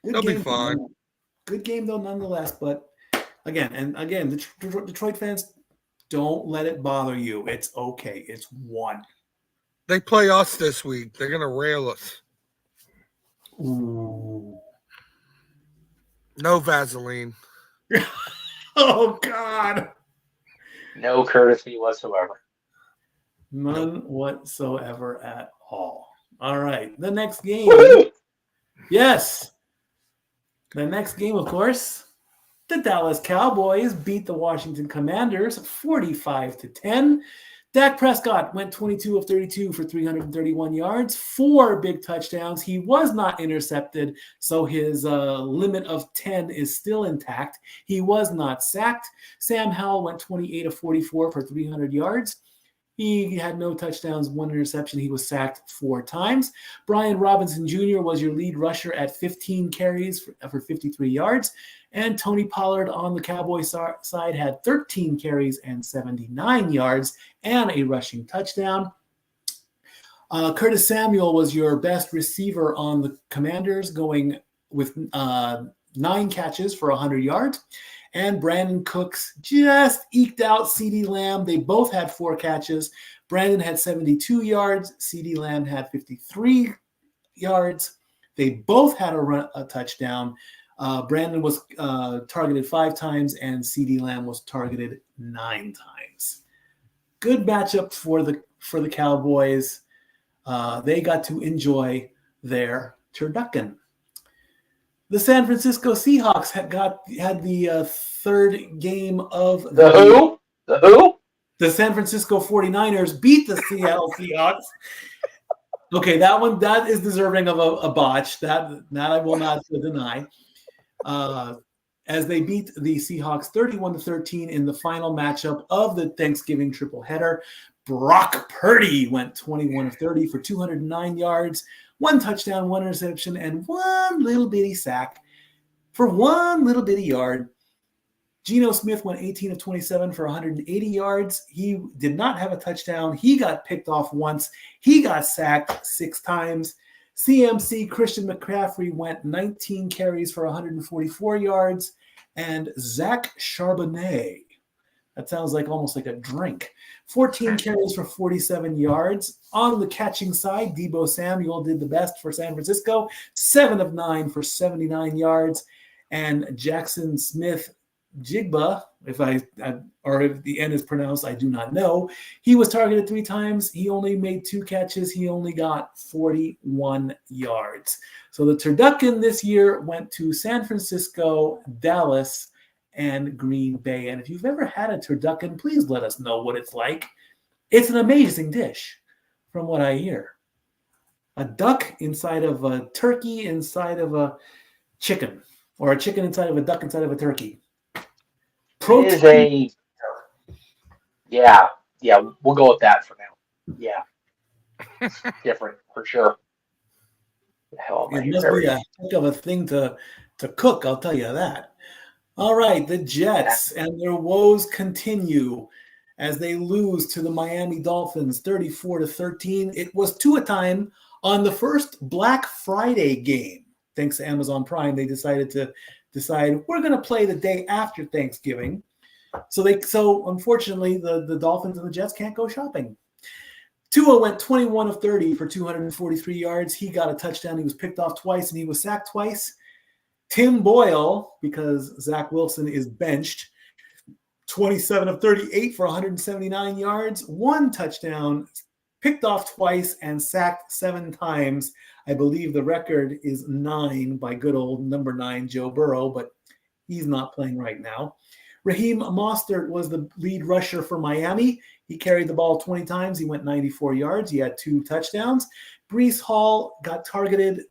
They'll be fine. Good game though, nonetheless. But again, the Detroit fans, don't let it bother you. It's okay. It's one. They play us this week. They're gonna rail us. Ooh. No Vaseline. Oh God. No courtesy whatsoever. None whatsoever at all. All right. The next game. Woo-hoo! Yes. The next game, of course, the Dallas Cowboys beat the Washington Commanders 45-10. Dak Prescott went 22 of 32 for 331 yards, 4 big touchdowns. He was not intercepted, so his limit of 10 is still intact. He was not sacked. Sam Howell went 28 of 44 for 300 yards. He had no touchdowns, 1 interception. He was sacked 4 times. Brian Robinson Jr. was your lead rusher at 15 carries for 53 yards. And Tony Pollard on the Cowboys side had 13 carries and 79 yards and a rushing touchdown. Curtis Samuel was your best receiver on the Commanders, going with 9 catches for 100 yards. And Brandon Cooks just eked out CeeDee Lamb. They both had 4 catches. Brandon had 72 yards. CeeDee Lamb had 53 yards. They both had a touchdown. Brandon was targeted 5 times, and CeeDee Lamb was targeted 9 times. Good matchup for the Cowboys. They got to enjoy their turducken. The San Francisco Seahawks had the third game of The who? The who? The San Francisco 49ers beat the Seattle Seahawks. Okay, that is deserving of a botch. That I will not deny. as they beat the Seahawks 31-13 in the final matchup of the Thanksgiving tripleheader. Brock Purdy went 21 of 30 for 209 yards, 1 touchdown, 1 interception, and 1 little bitty sack for 1 little bitty yard. Geno Smith went 18 of 27 for 180 yards. He did not have a touchdown. He got picked off once. He got sacked 6 times. CMC Christian McCaffrey went 19 carries for 144 yards. And Zach Charbonnet, that sounds like almost like a drink, 14 carries for 47 yards. On the catching side, Deebo Samuel did the best for San Francisco, 7 of 9 for 79 yards. And Jackson Smith Jigba, if the N is pronounced, I do not know. He was targeted 3 times. He only made 2 catches. He only got 41 yards. So the turducken this year went to San Francisco, Dallas, and Green Bay. And if you've ever had a turducken, please let us know what it's like. It's an amazing dish, from what I hear. A duck inside of a turkey inside of a chicken, or a chicken inside of a duck inside of a turkey. Protein. Yeah, we'll go with that for now. Yeah, different for sure. Hell, it must be a heck of a thing to cook, I'll tell you that. All right, the Jets and their woes continue as they lose to the Miami Dolphins 34-13. It was to a time on the first Black Friday game. Thanks to Amazon Prime, they decided we're going to play the day after Thanksgiving. So unfortunately, the Dolphins and the Jets can't go shopping. Tua went 21 of 30 for 243 yards. He got a touchdown. He was picked off twice, and he was sacked twice. Tim Boyle, because Zach Wilson is benched, 27 of 38 for 179 yards, 1 touchdown, picked off twice, and sacked 7 times. I believe the record is 9 by good old number 9, Joe Burrow, but he's not playing right now. Raheem Mostert was the lead rusher for Miami. He carried the ball 20 times. He went 94 yards. He had 2 touchdowns. Breece Hall got targeted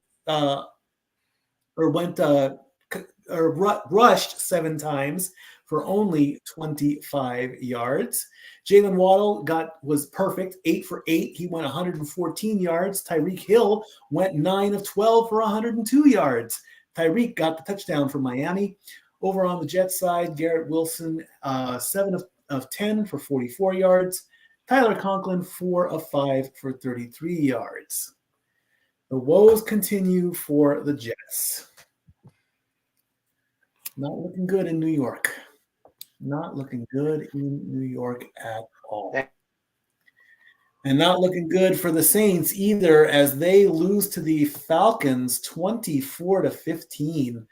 rushed 7 times for only 25 yards. Jalen Waddle was perfect, 8 for 8. He went 114 yards. Tyreek Hill went 9 of 12 for 102 yards. Tyreek got the touchdown for Miami. Over on the Jets side, Garrett Wilson, 7 of 10 for 44 yards. Tyler Conklin, 4 of 5 for 33 yards. The woes continue for the Jets. Not looking good in New York. Not looking good in New York at all. And not looking good for the Saints either, as they lose to the Falcons 24-15.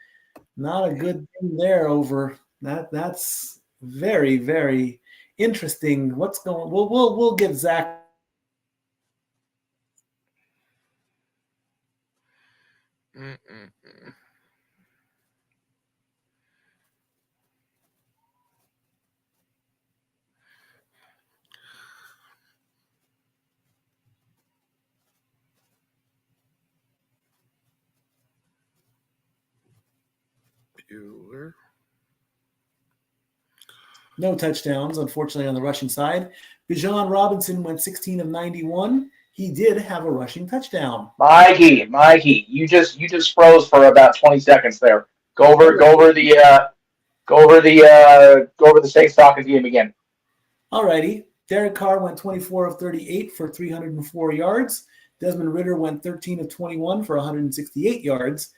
Not a good thing there over that. That's very, very interesting. What's going? We'll give Zach. Bueller. No touchdowns, unfortunately, on the rushing side. Bijan Robinson went 16 of 91. He did have a rushing touchdown. Mikey, you just froze for about 20 seconds there. Go over the Saints Falcons game again. Alrighty. Derek Carr went 24 of 38 for 304 yards. Desmond Ridder went 13 of 21 for 168 yards.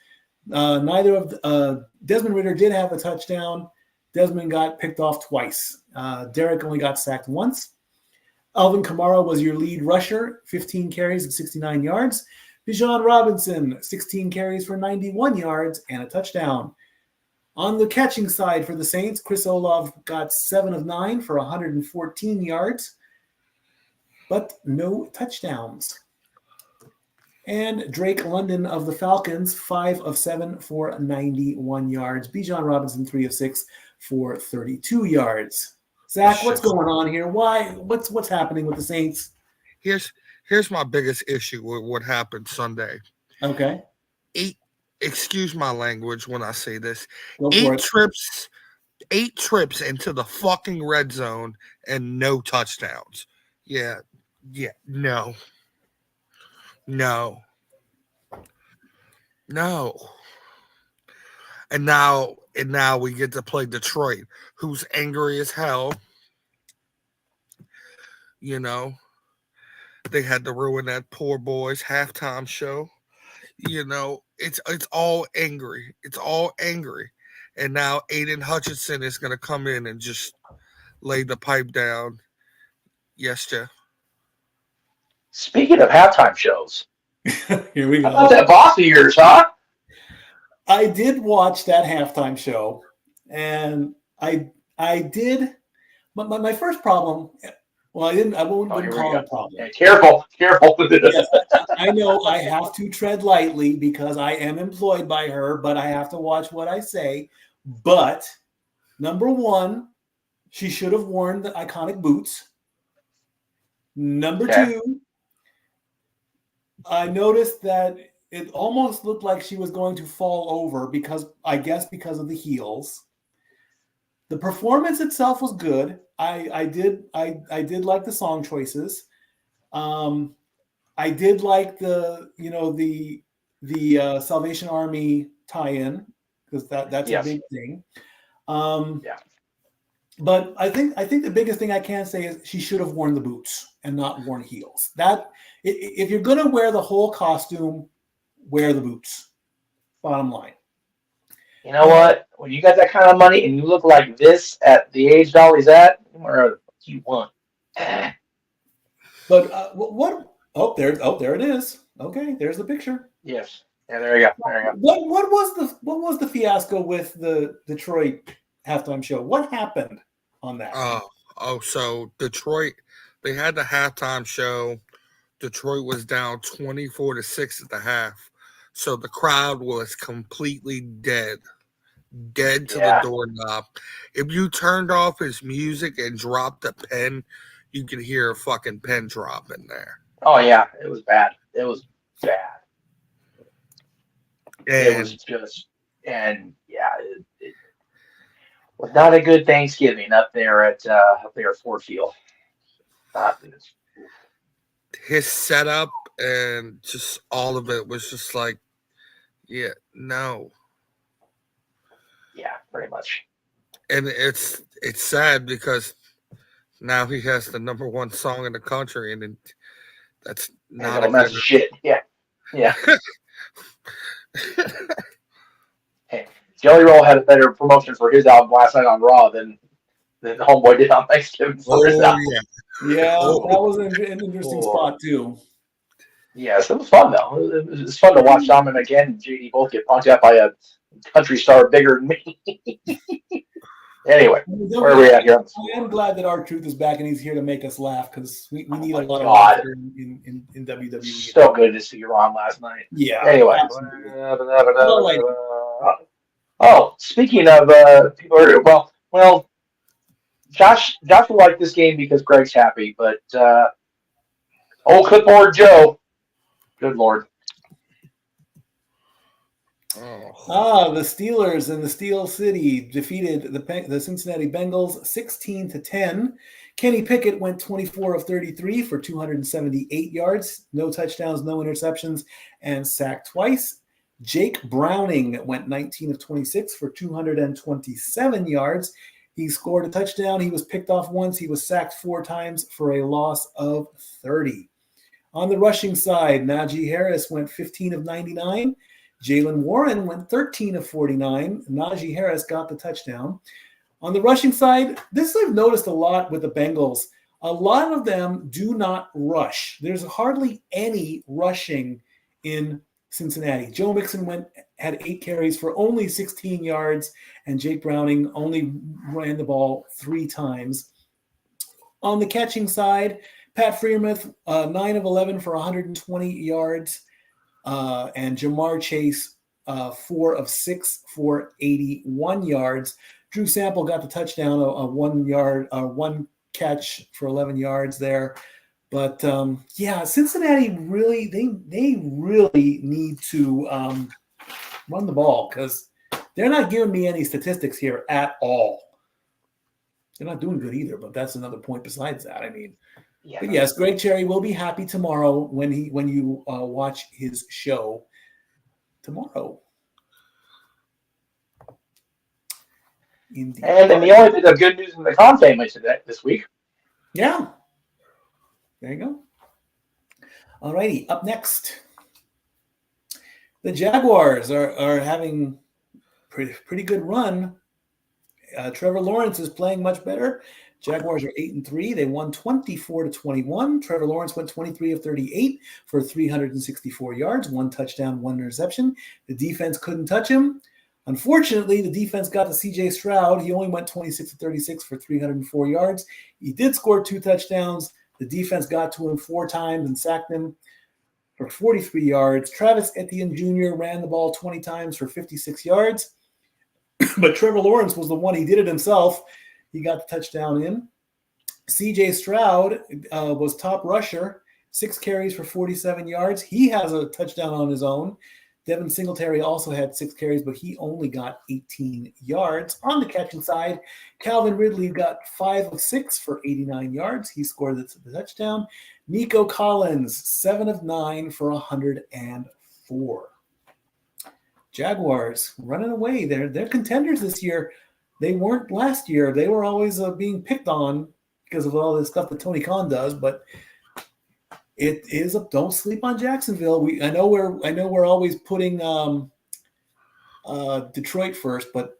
Desmond Ridder did have a touchdown. Desmond got picked off twice. Derek only got sacked once. Alvin Kamara was your lead rusher, 15 carries and 69 yards. Bijan Robinson, 16 carries for 91 yards and a touchdown. On the catching side for the Saints, Chris Olave got 7 of 9 for 114 yards, but no touchdowns. And Drake London of the Falcons, 5 of 7 for 91 yards. Bijan Robinson, 3 of 6 for 32 yards. Zach, what's going on here? Why? What's happening with the Saints? Here's my biggest issue with what happened Sunday. Okay. excuse my language when I say this, Go for it. eight trips into the fucking red zone and no touchdowns. Yeah, no. And now we get to play Detroit, who's angry as hell. You know, they had to ruin that poor boy's halftime show. It's all angry. It's all angry. And now Aiden Hutchinson is going to come in and just lay the pipe down. Yes, Jeff. Speaking of halftime shows, Here we how go. about that boss of yours, huh? I did watch that halftime show, and I did. But my first problem, well, I wouldn't call it a problem. Yeah, careful. Yes, I know I have to tread lightly because I am employed by her, but I have to watch what I say. But number one, she should have worn the iconic boots. Number two, I noticed that it almost looked like she was going to fall over because of the heels. The performance itself was good. I did like the song choices. I did like the Salvation Army tie-in because that's a big thing. But I think the biggest thing I can say is she should have worn the boots and not worn heels. That if you're gonna wear the whole costume, wear the boots. Bottom line. You know what? When you got that kind of money and you look like this at the age Dolly's at, where you want. But what? Oh, there it is. Okay, there's the picture. Yes. Yeah, there you go. What was the fiasco with the Detroit halftime show? What happened on that? So Detroit, they had the halftime show. Detroit was down 24-6 at the half. So the crowd was completely dead to the doorknob. If you turned off his music and dropped a pen, you could hear a fucking pen drop in there. Oh yeah, it was bad. It was bad. And it was just, it was not a good Thanksgiving up there at Ford Field. His setup and just all of it was just like, no. Yeah, pretty much. And it's sad because now he has the number one song in the country, and that's not a good shit. Yeah. Hey, Jelly Roll had a better promotion for his album last night on Raw than Homeboy did on Thanksgiving for his album. Yeah, that was an interesting spot too. Yes, it was fun though. It was fun to watch Dominic and JD both get punked out by a country star bigger than me. Anyway, where are we at here? I am glad that R-Truth is back and he's here to make us laugh because we need a lot of laughter in WWE. So good to see you on last night. Yeah. Anyway. Speaking of people, Josh will like this game because Greg's happy, but old Clipboard Joe, good Lord. The Steelers in the Steel City defeated the Cincinnati Bengals 16-10. Kenny Pickett went 24 of 33 for 278 yards, no touchdowns, no interceptions, and sacked twice. Jake Browning went 19 of 26 for 227 yards. He scored a touchdown. He was picked off once. He was sacked 4 times for a loss of 30. On the rushing side, Najee Harris went 15 of 99. Jalen Warren went 13 of 49. Najee Harris got the touchdown. On the rushing side, this I've noticed a lot with the Bengals. A lot of them do not rush. There's hardly any rushing in Cincinnati. Joe Mixon had 8 carries for only 16 yards, and Jake Browning only ran the ball 3 times. On the catching side, Pat Freiermuth, 9 of 11 for 120 yards. And Jamar Chase, 4 of 6 for 81 yards. Drew Sample got the touchdown, a 1 catch for 11 yards there. But Cincinnati really, they really need to Run the ball, because they're not giving me any statistics here at all. They're not doing good either, but that's another point besides that. I mean, but yes, Greg Cherry will be happy tomorrow when you watch his show tomorrow. Indeed. And the only bit of good news in the con family this week. Yeah. There you go. All righty. Up next, the Jaguars are having pretty good run. Trevor Lawrence is playing much better. Jaguars are 8-3. They won 24-21. Trevor Lawrence went 23 of 38 for 364 yards, 1 touchdown, 1 interception. The defense couldn't touch him. Unfortunately, the defense got to C.J. Stroud. He only went 26 of 36 for 304 yards. He did score 2 touchdowns. The defense got to him 4 times and sacked him for 43 yards. Travis Etienne Jr. ran the ball 20 times for 56 yards. But Trevor Lawrence was the one. He did it himself. He got the touchdown in. C.J. Stroud was top rusher, 6 carries for 47 yards. He has a touchdown on his own. Devin Singletary also had 6 carries, but he only got 18 yards. On the catching side, Calvin Ridley got 5 of 6 for 89 yards. He scored the touchdown. Nico Collins, 7 of 9 for 104. Jaguars running away. They're contenders this year. They weren't last year. They were always being picked on because of all this stuff that Tony Khan does. But it is don't sleep on Jacksonville. I know we're always putting Detroit first, but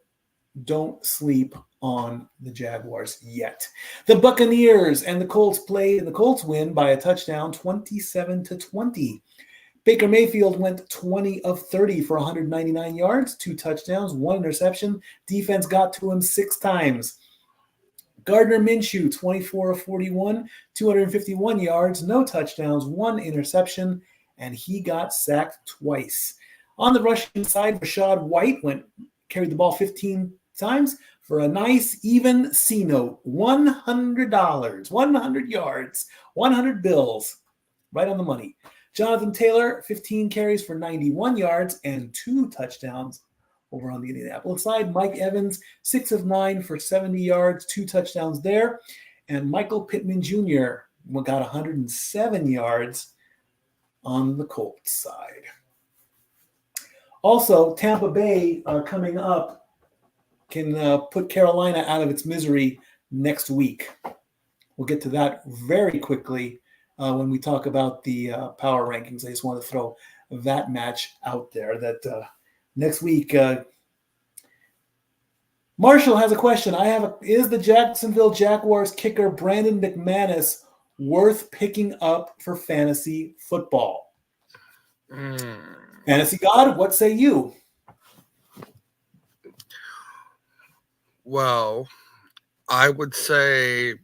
don't sleep on the Jaguars yet. The Buccaneers and the Colts played, and the Colts win by a touchdown, 27-20. Baker Mayfield went 20 of 30 for 199 yards, 2 touchdowns, 1 interception. Defense got to him 6 times. Gardner Minshew, 24 of 41, 251 yards, no touchdowns, 1 interception, and he got sacked twice. On the rushing side, Rashad White carried the ball 15 times for a nice, even C note, $100, 100 yards, 100 bills, right on the money. Jonathan Taylor, 15 carries for 91 yards and 2 touchdowns over on the Indianapolis side. Mike Evans, 6 of 9 for 70 yards, 2 touchdowns there. And Michael Pittman Jr. got 107 yards on the Colts side. Also, Tampa Bay coming up can put Carolina out of its misery next week. We'll get to that very quickly when we talk about the power rankings. I just want to throw that match out there that next week. Marshall has a question. Is the Jacksonville Jaguars kicker Brandon McManus worth picking up for fantasy football? Fantasy God, what say you? Well, I would say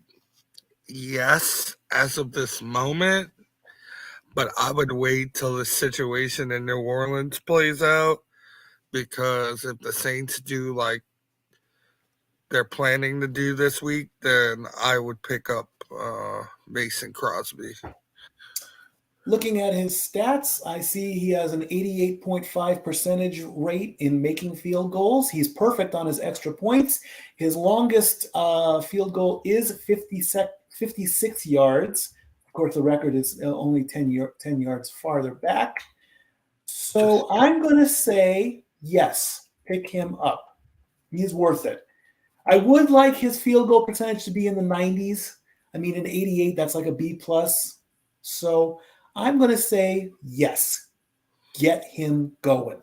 yes as of this moment, but I would wait till the situation in New Orleans plays out, because if the Saints do like they're planning to do this week, then I would pick up Mason Crosby. Looking at his stats, I see he has an 88.5 percentage rate in making field goals. He's perfect on his extra points. His longest field goal is 56 yards. Of course, the record is only 10 yards farther back. So I'm going to say yes, pick him up. He's worth it. I would like his field goal percentage to be in the 90s. I mean, an 88, that's like a B+. So I'm going to say yes, get him going.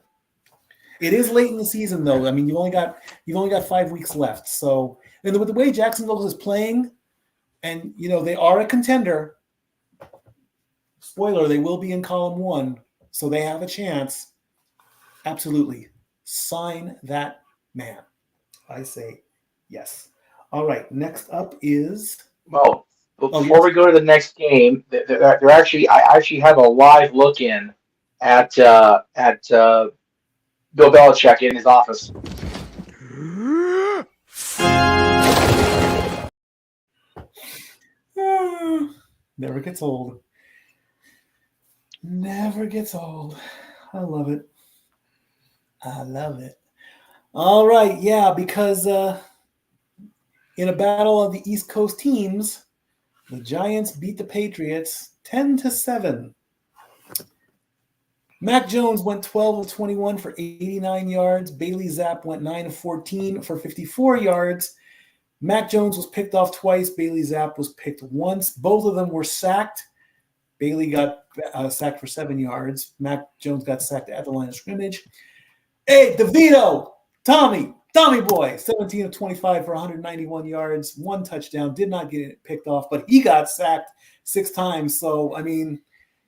It is late in the season, though. I mean, you've only got 5 weeks left. So, and with the way Jacksonville is playing, and they are a contender. Spoiler: they will be in column 1, so they have a chance. Absolutely, sign that man. I say yes. All right. Next up is Before we go to the next game, they're actually I actually have a live look in at Bill Belichick in his office. Never gets old. Never gets old. I love it. I love it. All right, yeah, because in a battle of the East Coast teams, the Giants beat the Patriots 10-7. Mac Jones went 12 of 21 for 89 yards. Bailey Zapp went 9 of 14 for 54 yards. Mac Jones was picked off twice. Bailey Zapp was picked once. Both of them were sacked. Bailey got sacked for 7 yards. Mac Jones got sacked at the line of scrimmage. Hey, DeVito, Tommy boy, 17 of 25 for 191 yards, 1 touchdown, did not get it picked off, but he got sacked 6 times. So, I mean,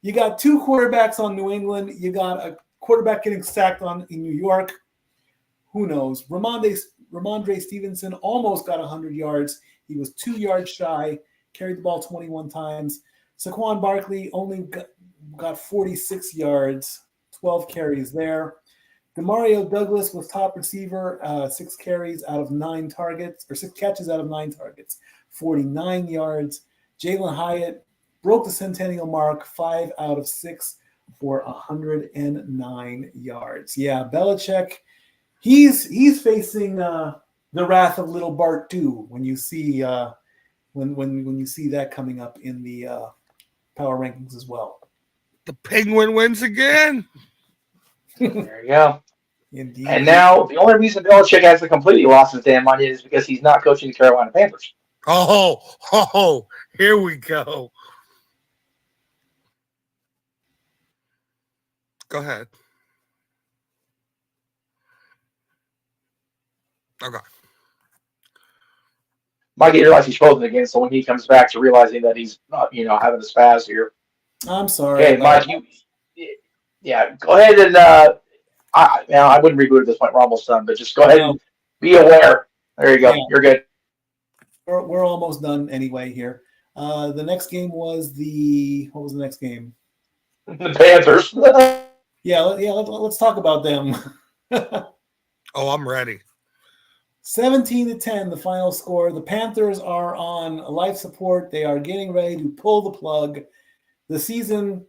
you got 2 quarterbacks on New England. You got a quarterback getting sacked in New York. Who knows? Ramondre Stevenson almost got 100 yards. He was 2 yards shy, carried the ball 21 times. Saquon Barkley only got 46 yards, 12 carries there. Demario Douglas was top receiver, 6 carries out of 9 targets, or 6 catches out of 9 targets, 49 yards. Jalen Hyatt broke the centennial mark, 5 out of 6 for 109 yards. Yeah, Belichick, he's facing the wrath of little Bart too. When you see when you see that coming up in the power rankings as well. The Penguin wins again. There you go. Indeed. And now the only reason Belichick hasn't completely lost his damn mind is because he's not coaching the Carolina Panthers. Oh, here we go. Go ahead. Okay. Might get realized he's frozen again, so when he comes back to realizing that he's not, having a spaz here. I'm sorry. Okay, Mike, go ahead and I wouldn't reboot at this point. We're almost done, but just go ahead and be aware. There you go. Yeah. You're good. We're almost done anyway here. The next game was what was the next game? The Panthers. Let's talk about them. Oh, I'm ready. 17-10, the final score. The Panthers are on life support. They are getting ready to pull the plug. The season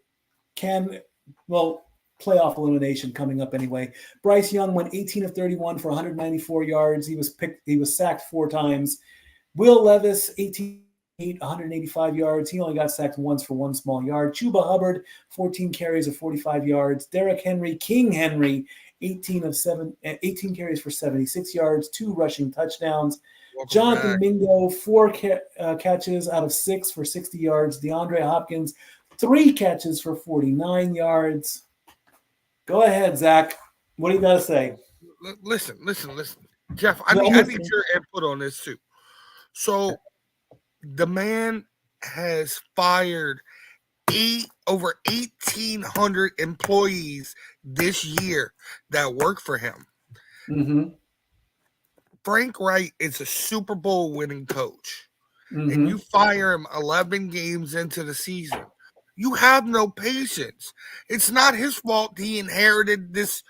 playoff elimination coming up anyway. Bryce Young went 18 of 31 for 194 yards. He was sacked 4 times. Will Levis, 18 185 yards. He only got sacked once for 1 small yard. Chuba Hubbard, 14 carries of 45 yards. Derrick Henry, King Henry, 18 carries for 76 yards, 2 rushing touchdowns. Jonathan Mingo, 4 catches out of 6 for 60 yards. DeAndre Hopkins, 3 catches for 49 yards. Go ahead, Zach. What do you got to say? Listen. Jeff, I need your input on this too. So the man has fired over 1,800 employees this year that work for him. Mm-hmm. Frank Wright is a Super Bowl winning coach, and you fire him 11 games into the season. You have no patience. It's not his fault he inherited this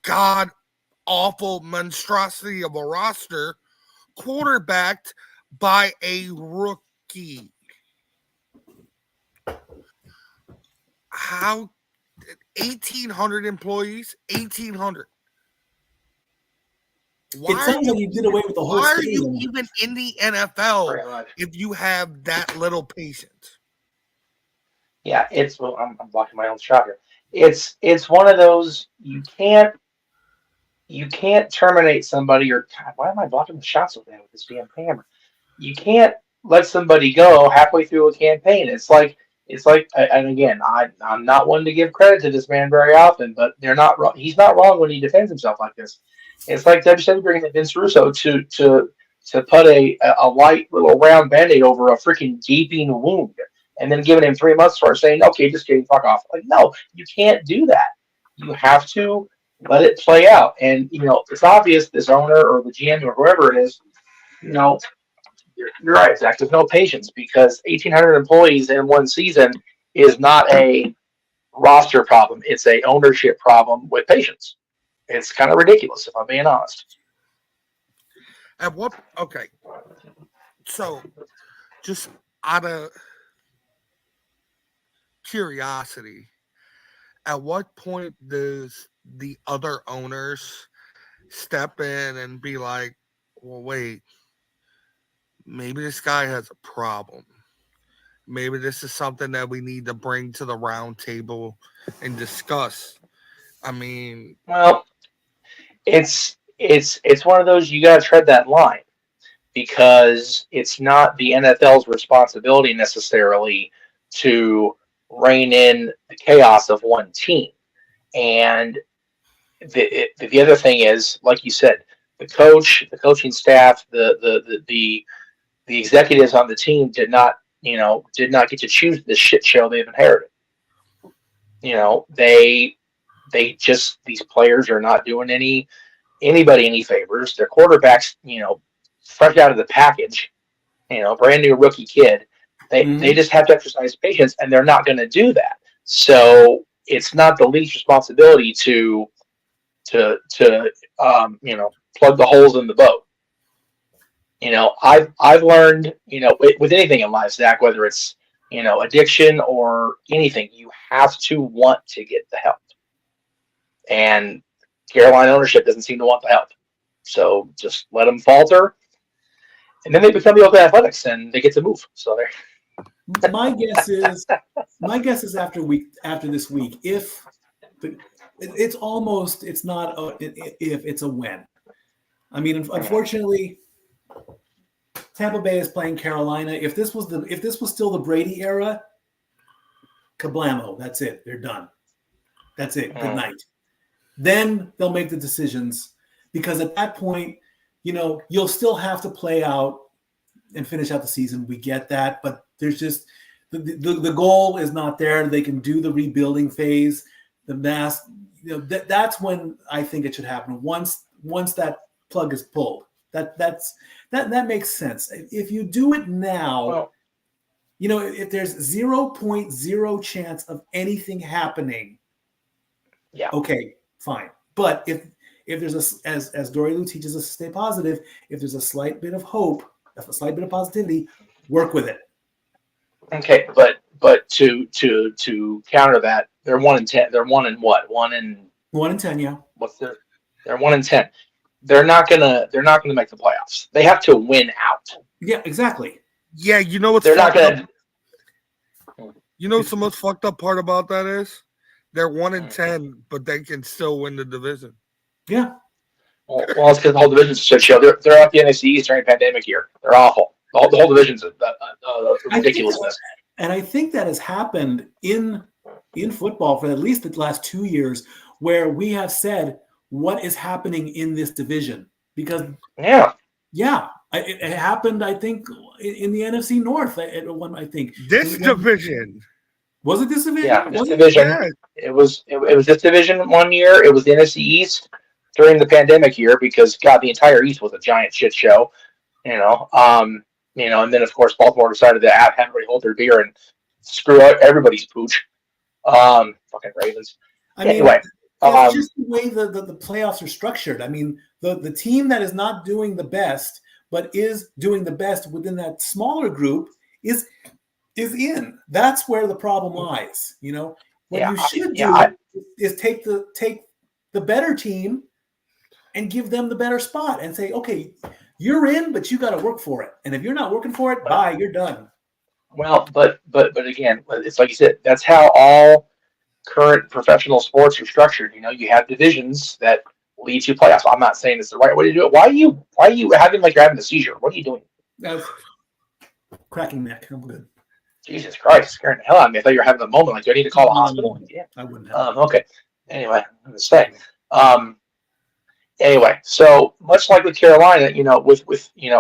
god-awful monstrosity of a roster quarterbacked by a rookie. How 1,800 employees? 1,800. It sounds like you did away with the whole Why are you even in the NFL if you have that little patience? Yeah, I'm blocking my own shot here. It's one of those you can't terminate somebody or God, why am I blocking the shot so bad with this damn camera? You can't let somebody go halfway through a campaign. It's like, and again, I'm not one to give credit to this man very often, but they're not wrong. He's not wrong when he defends himself like this. It's like WCW bringing in Vince Russo to put a light little round band-aid over a freaking gaping wound, and then giving him 3 months for saying, okay, just kidding, fuck off. Like, no, you can't do that. You have to let it play out. And, it's obvious this owner or the GM or whoever it is, you're right, Zach. There's no patience because 1,800 employees in one season is not a roster problem. It's a ownership problem with patience. It's kind of ridiculous, if I'm being honest. Okay. So, just out of curiosity, At what point does the other owners step in and be like, well, wait, maybe this guy has a problem. Maybe this is something that we need to bring to the round table and discuss. I mean, Well, it's one of those you got to tread that line because it's not the NFL's responsibility necessarily to rein in the chaos of one team. And the other thing is, like you said, the coach, the coaching staff, the executives on the team did not get to choose the shit show they've inherited. They just, these players are not doing anybody any favors. Their quarterback's fresh out of the package, brand new rookie kid. They just have to exercise patience, and they're not going to do that. So it's not the league's responsibility to plug the holes in the boat. I've learned, with anything in life, Zach, whether it's, addiction or anything, you have to want to get the help. And Carolina ownership doesn't seem to want the help. So just let them falter. And then they become the Oakland Athletics and they get to move. So there. My guess is after this week, if it's not if, it's a when. I mean, unfortunately, Tampa Bay is playing Carolina. If this was still the Brady era, kablamo, that's it. They're done. That's it. Good night. Then they'll make the decisions, because at that point, you'll still have to play out and finish out the season. We get that, but there's just the goal is not there. They can do the rebuilding phase, the mass. That's when I think it should happen. Once that plug is pulled, that makes sense. If you do it now, if there's 0.0 chance of anything happening, yeah, okay, fine. But if there's as Dori Lou teaches us to stay positive, if there's a slight bit of hope, a slight bit of positivity, work with it. Okay, but to counter that, they're 1-10. They're 1 in what? 1-10, yeah. They're 1-10. They're not gonna make the playoffs. They have to win out. Yeah, exactly. Yeah, you know what's they're not gonna. You know what's the most fucked up part about that is? They're 1-10, but they can still win the division. Yeah. Well, it's because the whole division's a shit show. They're out the NFC East during pandemic year. They're awful. The whole division's a ridiculousness. And I think that has happened in football for at least the last 2 years, where we have said what is happening in this division. Because it happened, I think, in the NFC North at one. I think this division. Was it this division? Yeah, this division. Yeah. It was this division 1 year. It was the NFC East during the pandemic year, because the entire East was a giant shit show. And then of course Baltimore decided to have everybody hold their beer and screw out everybody's pooch. Fucking Ravens. Anyway, it's just the way the playoffs are structured. I mean, the team that is not doing the best, but is doing the best within that smaller group is in. That's where the problem lies. What you should do is take the better team and give them the better spot and say, okay, you're in, but you got to work for it. And if you're not working for it, bye, you're done. Well, but again, it's like you said, that's how all current professional sports are structured. You have divisions that lead to playoffs. I'm not saying it's the right way to do it. Why are you having like you're having a seizure? What are you doing? Cracking neck. I'm good. Jesus Christ, scaring the hell out of me. I thought you were having a moment. Like, do I need to call the hospital? Yeah, I wouldn't have. Okay. Anyway, I'm going to say. Anyway, so much like with Carolina, with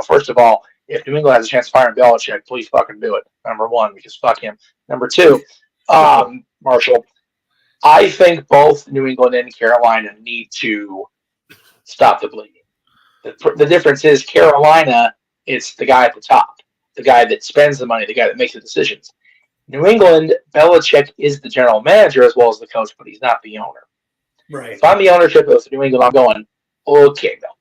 first of all, if New England has a chance to fire Belichick, please fucking do it. Number one, because fuck him. Number two, Marshall, I think both New England and Carolina need to stop the bleeding. The difference is Carolina, it's the guy at the top, the guy that spends the money, the guy that makes the decisions. New England, Belichick is the general manager as well as the coach, but he's not the owner. Right. If I'm the ownership of New England, I'm going, okay, Bill,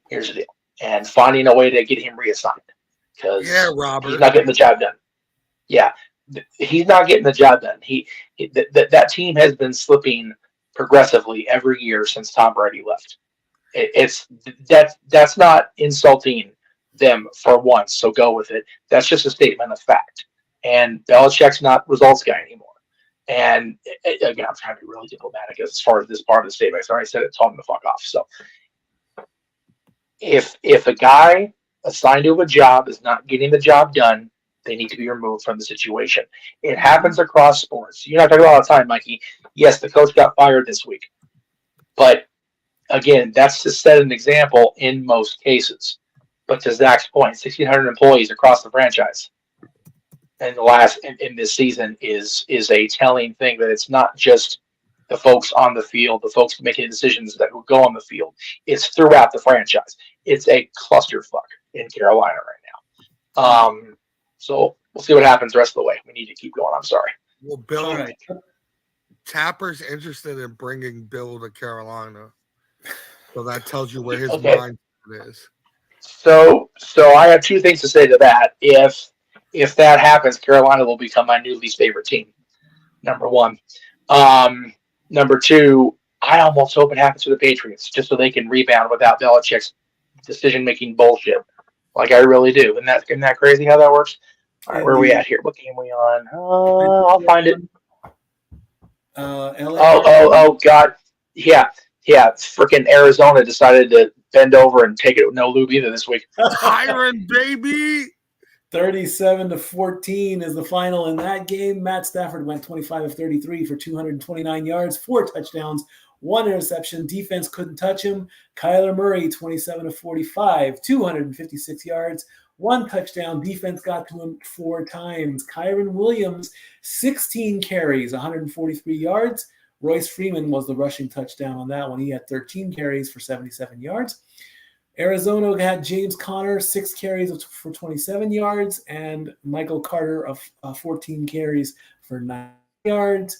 here's the deal. And finding a way to get him reassigned. Because Robert. he's not getting the job done. Yeah. he's not getting the job done. That team has been slipping progressively every year since Tom Brady left. That's not insulting them for once, so go with it. That's just a statement of fact. And Belichick's not results guy anymore. And again, I'm trying to be really diplomatic as far as this part of the statement. I already said it, told him to fuck off. So if a guy assigned to a job is not getting the job done, they need to be removed from the situation. It happens across sports. You're not talking about all the time, Mikey. Yes, the coach got fired this week. But again, that's to set an example in most cases. But to Zach's point, 1,600 employees across the franchise in this season is a telling thing that it's not just the folks on the field, the folks making decisions that will go on the field. It's throughout the franchise. It's a clusterfuck in Carolina right now. So we'll see what happens the rest of the way. We need to keep going. I'm sorry. Well, Bill, Tapper's interested in bringing Bill to Carolina. So that tells you where his mind is. So I have two things to say to that. If that happens, Carolina will become my new least favorite team. Number one. Number two, I almost hope it happens to the Patriots just so they can rebound without Belichick's decision-making bullshit. Like I really do. Isn't that crazy how that works? All right, where are we at here? What game are we on? I'll find it. Oh, God. Yeah. Freaking Arizona decided to bend over and take it with no lube either this week. Iron baby. 37-14 is the final in that game. Matt Stafford went 25 of 33 for 229 yards, 4 touchdowns, 1 interception. Defense couldn't touch him. Kyler Murray, 27 of 45, 256 yards, 1 touchdown. Defense got to him 4 times. Kyron Williams, 16 carries, 143 yards. Royce Freeman was the rushing touchdown on that one. He had 13 carries for 77 yards. Arizona had James Conner, 6 carries for 27 yards, and Michael Carter of 14 carries for 9 yards.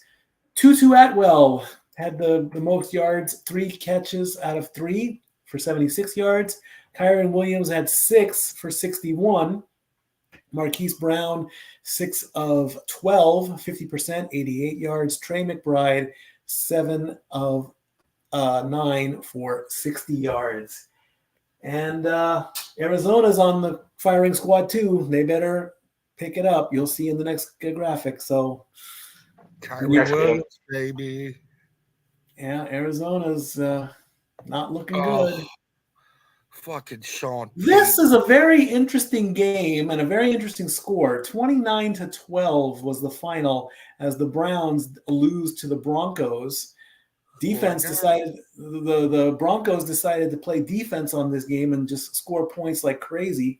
Tutu Atwell had the most yards, 3 catches out of 3 for 76 yards. Kyron Williams had 6 for 61. Marquise Brown, 6 of 12, 50%, 88 yards. Trey McBride, 7 of 9 for 60 yards. And Arizona's on the firing squad too. They better pick it up. You'll see in the next graphic. So, Williams, baby. Yeah, Arizona's not looking good. Fucking Sean. This is a very interesting game and a very interesting score. 29-12 was the final as the Browns lose to the Broncos. Defense decided the Broncos decided to play defense on this game and just score points like crazy.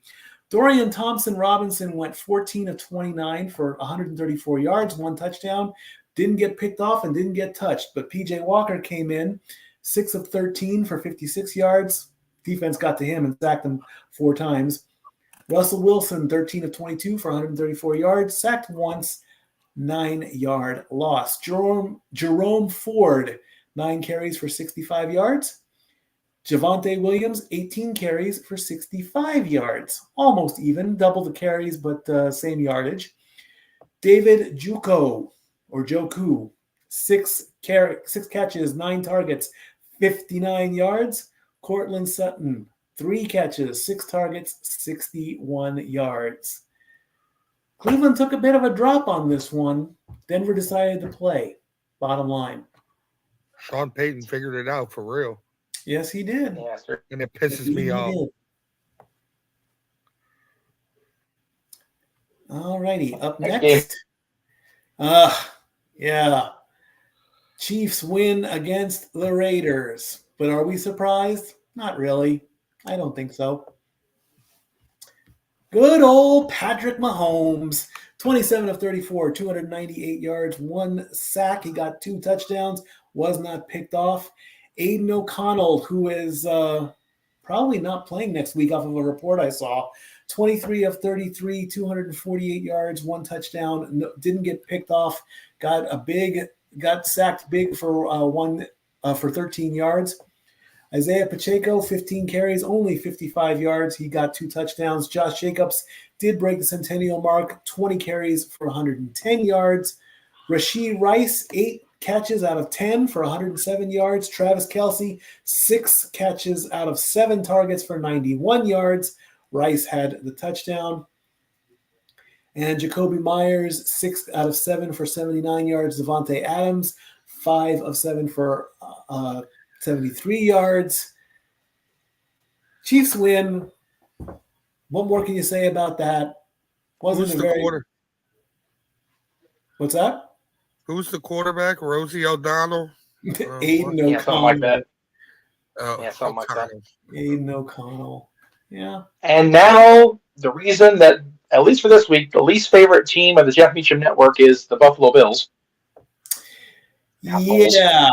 Dorian Thompson-Robinson went 14 of 29 for 134 yards, 1 touchdown. Didn't get picked off and didn't get touched. But P.J. Walker came in 6 of 13 for 56 yards. Defense got to him and sacked him 4 times. Russell Wilson, 13 of 22 for 134 yards, sacked once, 9-yard loss. Jerome Ford, 9 carries for 65 yards. Javonte Williams, 18 carries for 65 yards. Almost even, double the carries, but same yardage. David Joku, 6 catches, 9 targets, 59 yards. Cortland Sutton, 3 catches, 6 targets, 61 yards. Cleveland took a bit of a drop on this one. Denver decided to play, bottom line. Sean Payton figured it out for real. Yes, he did. And it pisses me off. All righty, up next. Chiefs win against the Raiders. But are we surprised? Not really. I don't think so. Good old Patrick Mahomes, 27 of 34, 298 yards, 1 sack. He got 2 touchdowns, was not picked off. Aiden O'Connell, who is probably not playing next week off of a report I saw, 23 of 33, 248 yards, 1 touchdown, didn't get picked off, got sacked big for 13 yards. Isaiah Pacheco, 15 carries, only 55 yards. He got 2 touchdowns. Josh Jacobs did break the centennial mark, 20 carries for 110 yards. Rashee Rice, 8 catches out of 10 for 107 yards. Travis Kelce, 6 catches out of 7 targets for 91 yards. Rice had the touchdown. And Jacoby Myers, 6 out of 7 for 79 yards. Devontae Adams, 5 of 7 for 73 yards. Chiefs win. What more can you say about that? Who's the quarter? What's that? Who's the quarterback? Rosie O'Donnell? Aiden O'Connell. Yeah, something like that. Something like that. Aiden O'Connell. Yeah. And now the reason that, at least for this week, the least favorite team of the Jeff Meacham Network is the Buffalo Bills. Yeah.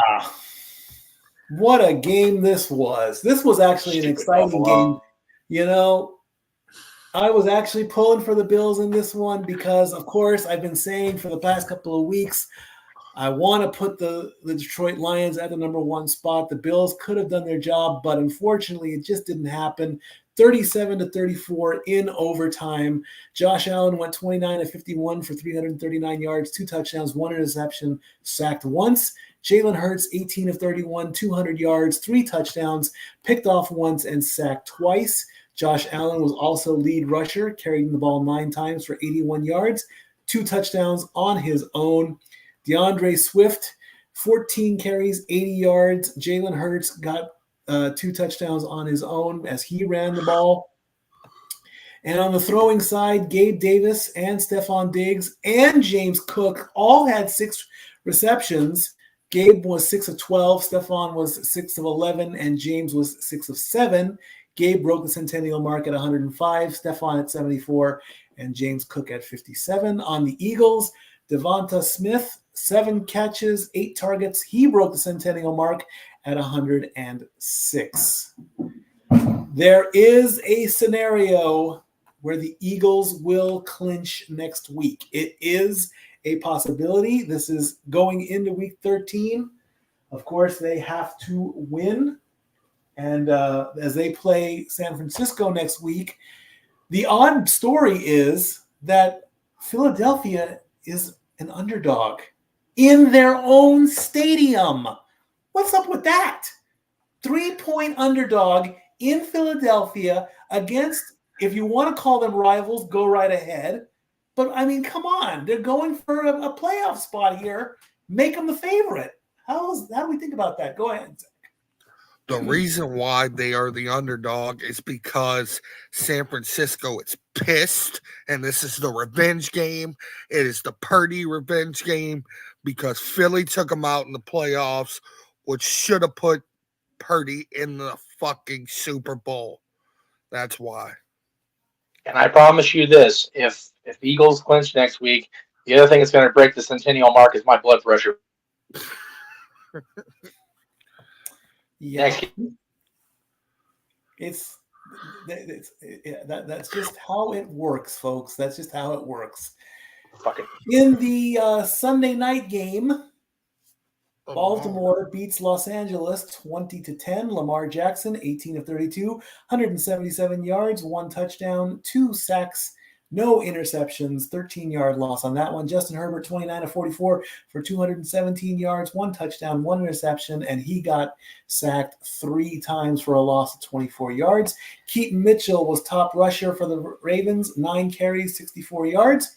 What a game this was. This was actually an exciting game. You know, I was actually pulling for the Bills in this one because, of course, I've been saying for the past couple of weeks, I want to put the Detroit Lions at the number 1 spot. The Bills could have done their job, but unfortunately, it just didn't happen. 37-34 in overtime. Josh Allen went 29 of 51 for 339 yards, 2 touchdowns, 1 interception, sacked once. Jalen Hurts, 18 of 31, 200 yards, 3 touchdowns, picked off once and sacked twice. Josh Allen was also lead rusher, carrying the ball 9 times for 81 yards, 2 touchdowns on his own. DeAndre Swift, 14 carries, 80 yards. Jalen Hurts got 2 touchdowns on his own as he ran the ball. And on the throwing side, Gabe Davis and Stephon Diggs and James Cook all had 6 receptions. Gabe was 6 of 12, Stephon was 6 of 11, and James was 6 of 7. Gabe broke the centennial mark at 105, Stephon at 74, and James Cook at 57. On the Eagles, Devonta Smith, 7 catches, 8 targets. He broke the centennial mark at 106. There is a scenario where the Eagles will clinch next week. It is a possibility. This is going into week 13. Of course, they have to win. And as they play San Francisco next week, the odd story is that Philadelphia is an underdog in their own stadium. What's up with that? 3-point underdog in Philadelphia against, if you want to call them rivals, go right ahead. But, I mean, come on. They're going for a playoff spot here. Make them the favorite. How do we think about that? Go ahead. The reason why they are the underdog is because San Francisco is pissed, and this is the revenge game. It is the Purdy revenge game because Philly took them out in the playoffs, which should have put Purdy in the fucking Super Bowl. That's why. And I promise you this, if Eagles clinch next week, the other thing that's going to break the centennial mark is my blood pressure. Yeah, that's just how it works, folks. That's just how it works. Fuck it. In the Sunday night game, Baltimore beats Los Angeles 20-10. Lamar Jackson, 18 of 32, 177 yards, 1 touchdown, 2 sacks, no interceptions, 13-yard loss on that one. Justin Herbert, 29 of 44 for 217 yards, 1 touchdown, 1 interception, and he got sacked 3 times for a loss of 24 yards. Keaton Mitchell was top rusher for the Ravens, 9 carries, 64 yards.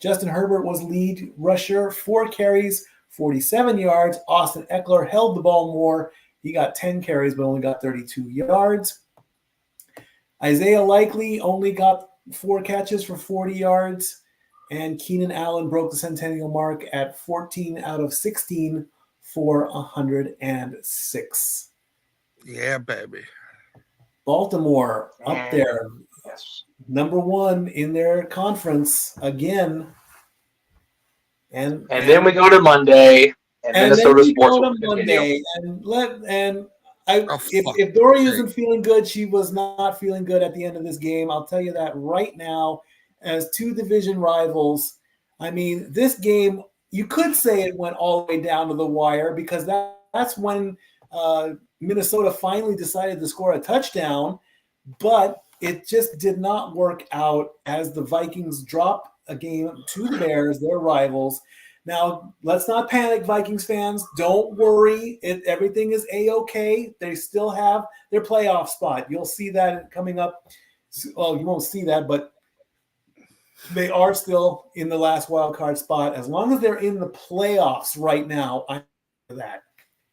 Justin Herbert was lead rusher, 4 carries, 47 yards. Austin Eckler held the ball more. He got 10 carries, but only got 32 yards. Isaiah Likely only got 4 catches for 40 yards, and Keenan Allen broke the centennial mark at 14 out of 16 for 106. Yeah, baby. Baltimore up there, Yes. number 1 in their conference again. And then we go to Monday, and Minnesota sports will continue. If Dori isn't feeling good, she was not feeling good at the end of this game. I'll tell you that right now. As 2 division rivals, I mean, this game, you could say it went all the way down to the wire because that's when Minnesota finally decided to score a touchdown, but it just did not work out as the Vikings drop a game to the Bears, their rivals. Now, let's not panic, Vikings fans. Don't worry. Everything is A-okay. They still have their playoff spot. You'll see that coming up. Well, you won't see that, but they are still in the last wild card spot. As long as they're in the playoffs right now, I'm for that.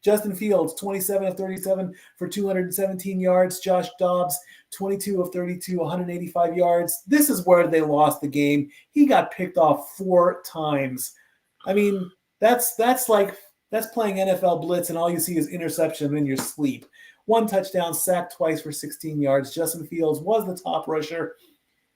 Justin Fields, 27 of 37 for 217 yards. Josh Dobbs, 22 of 32, 185 yards. This is where they lost the game. He got picked off 4 times. I mean, that's playing NFL blitz, and all you see is interception in your sleep. 1 touchdown, sacked twice for 16 yards. Justin Fields was the top rusher,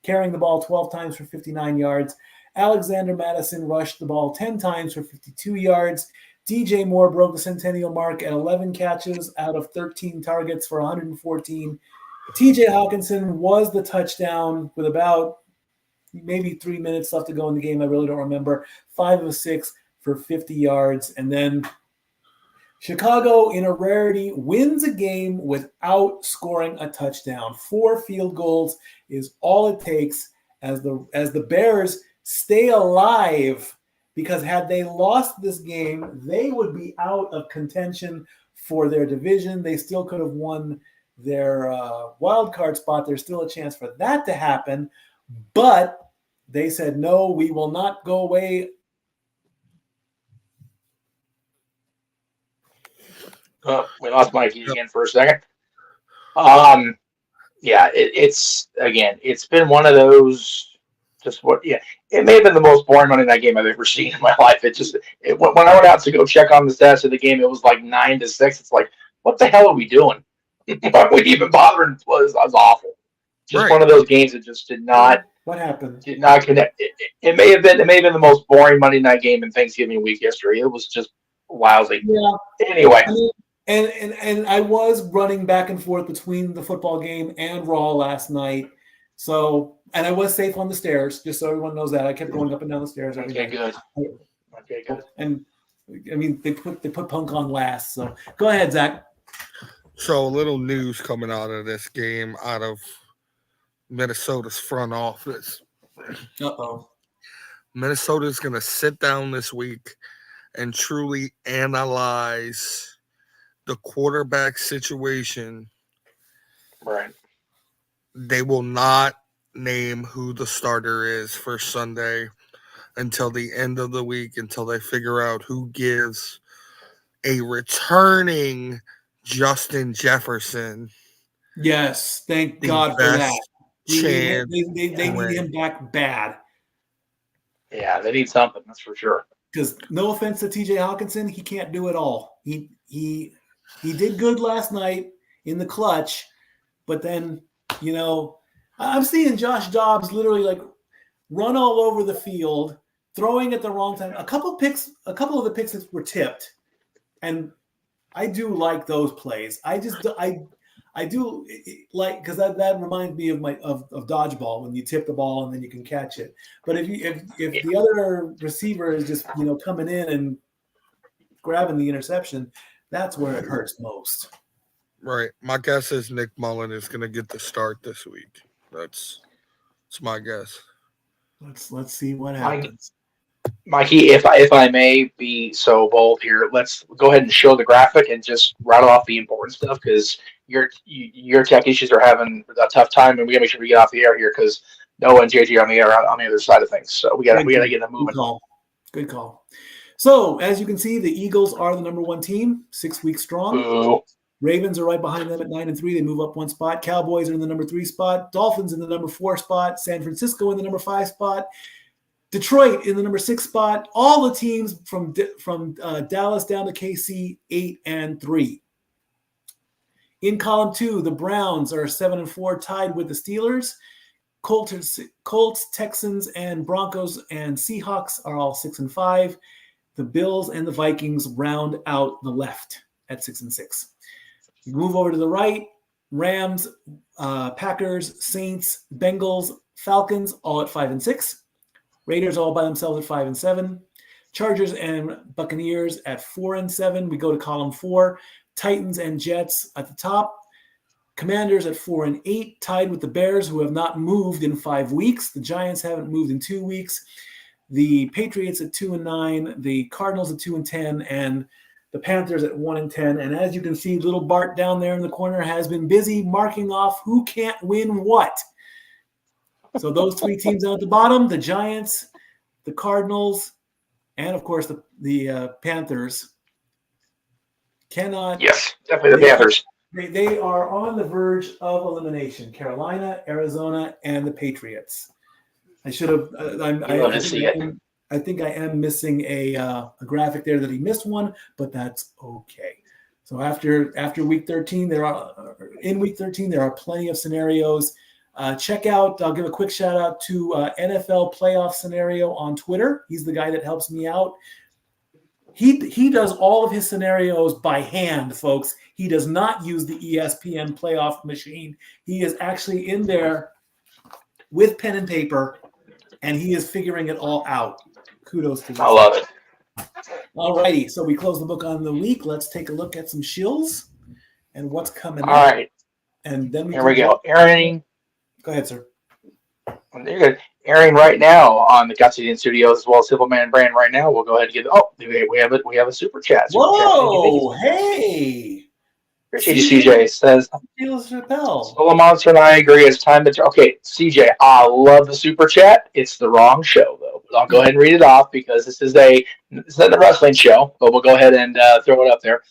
carrying the ball 12 times for 59 yards. Alexander Madison rushed the ball 10 times for 52 yards. DJ Moore broke the centennial mark at 11 catches out of 13 targets for 114. TJ Hawkinson was the touchdown with about maybe 3 minutes left to go in the game. I really don't remember. 5 of 6 for 50 yards. And then Chicago, in a rarity, wins a game without scoring a touchdown. 4 field goals is all it takes as the Bears stay alive, because had they lost this game, they would be out of contention for their division. They still could have won their wild card spot. There's still a chance for that to happen, but they said, no, we will not go away. We lost Mikey again for a second. Yeah, it's been one of those. It may have been the most boring Monday night game I've ever seen in my life. When I went out to go check on the stats of the game, it was like 9-6. It's like, what the hell are we doing? Why are we even bothering? It was awful. Just one of those games that just did not. What happened? Did not connect. It may have been the most boring Monday night game in Thanksgiving week history. It was just lousy. Yeah. Anyway. And I was running back and forth between the football game and Raw last night. So, and I was safe on the stairs, just so everyone knows that. I kept going up and down the stairs every night. Okay, good. And I mean, they put Punk on last. So go ahead, Zach. So a little news coming out of this game, out of Minnesota's front office. Uh-oh. Minnesota's going to sit down this week and truly analyze the quarterback situation. Right. They will not name who the starter is for Sunday until the end of the week, until they figure out who gives a returning Justin Jefferson. Yes, thank God for that. They need him back bad. Yeah, they need something, that's for sure. Because no offense to TJ Hawkinson, he can't do it all. He did good last night in the clutch, but then, I'm seeing Josh Dobbs literally like run all over the field, throwing at the wrong time. A couple of the picks were tipped, and I do like those plays. I do like, because that reminds me of dodgeball, when you tip the ball and then you can catch it. But if the other receiver is just coming in and grabbing the interception, that's where it hurts most. Right. My guess is Nick Mullen is going to get the start this week. That's my guess. Let's see what happens. Mikey, if I may be so bold here, let's go ahead and show the graphic and just rattle off the important stuff, because your tech issues are having a tough time, and we got to make sure we get off the air here, because Noah and JJ are on the air on the other side of things. So we got to get them moving. Good call. So as you can see, the Eagles are the number 1 team, 6 weeks strong. Ooh. Ravens are right behind them at 9-3. They move up 1 spot. Cowboys are in the number 3 spot. Dolphins in the number 4 spot. San Francisco in the number 5 spot. Detroit in the number 6 spot. All the teams from Dallas down to KC, 8-3. In column 2, the Browns are 7-4, tied with the Steelers. Colts, Texans, and Broncos and Seahawks are all 6-5. The Bills and the Vikings round out the left at 6-6. You move over to the right, Rams, Packers, Saints, Bengals, Falcons, all at 5-6. Raiders all by themselves at 5-7. Chargers and Buccaneers at 4-7. We go to column 4. Titans and Jets at the top. Commanders at 4-8, tied with the Bears, who have not moved in 5 weeks. The Giants haven't moved in 2 weeks. The Patriots at 2-9, the Cardinals at 2-10, and the Panthers at 1-10. And as you can see, little Bart down there in the corner has been busy marking off who can't win what. So those 3 teams down at the bottom, the Giants, the Cardinals, and of course the Panthers cannot. Yes, definitely the Panthers. They are on the verge of elimination. Carolina, Arizona, and the Patriots. I should have. I think I am missing a graphic there that he missed one, but that's okay. So after week 13, there are plenty of scenarios. Check out. I'll give a quick shout out to NFL Playoff Scenario on Twitter. He's the guy that helps me out. He does all of his scenarios by hand, folks. He does not use the ESPN playoff machine. He is actually in there with pen and paper, and he is figuring it all out. Kudos to him. I love it. All righty, so we close the book on the week. Let's take a look at some shills and what's coming up. All right. And then here we go. Airing. Go ahead, sir. You're good. Airing right now on the Casa D-18 Studios as well as Silverman brand right now. We'll go ahead and get. Oh, we have a super chat. Whoa! Hey. Appreciate you, CJ. Says Chappelle. Solo Monster and I agree. It's time to. Okay, CJ. I love the super chat. It's the wrong show though. But I'll go ahead and read it off because it's not the wrestling show. But we'll go ahead and throw it up there.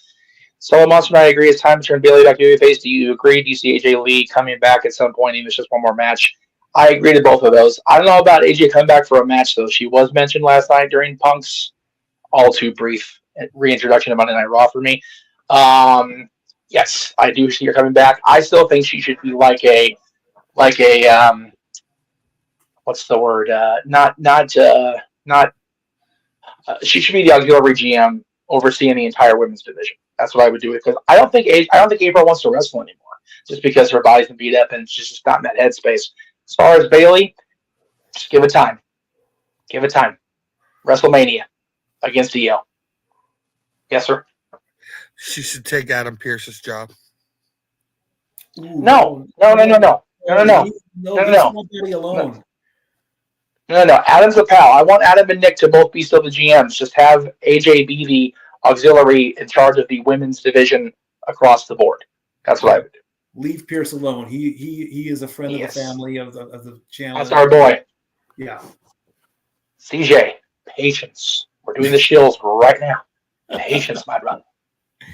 Solo Monster and I agree. It's time to turn Bailey back to babyface. Do you agree? Do you see AJ Lee coming back at some point? Even if it's just one more match. I agree to both of those. I don't know about AJ coming back for a match, though. She was mentioned last night during Punk's all too brief reintroduction of Monday Night Raw for me. Yes, I do see her coming back. I still think she should be like a what's the word? She should be the auxiliary GM overseeing the entire women's division. That's what I would do it because I don't think April wants to wrestle anymore just because her body's been beat up and she's just not in that headspace. As far as Bailey, just give it time. Give it time. WrestleMania against EO. Yes, sir. She should take Adam Pearce's job. No. Adam's a pal. I want Adam and Nick to both be still the GMs. Just have AJ be the auxiliary in charge of the women's division across the board. That's what I would do. Leave Pierce alone. He is a friend of the family of the channel. That's our boy. Yeah. CJ, patience. We're doing the shills right now. Patience, my brother.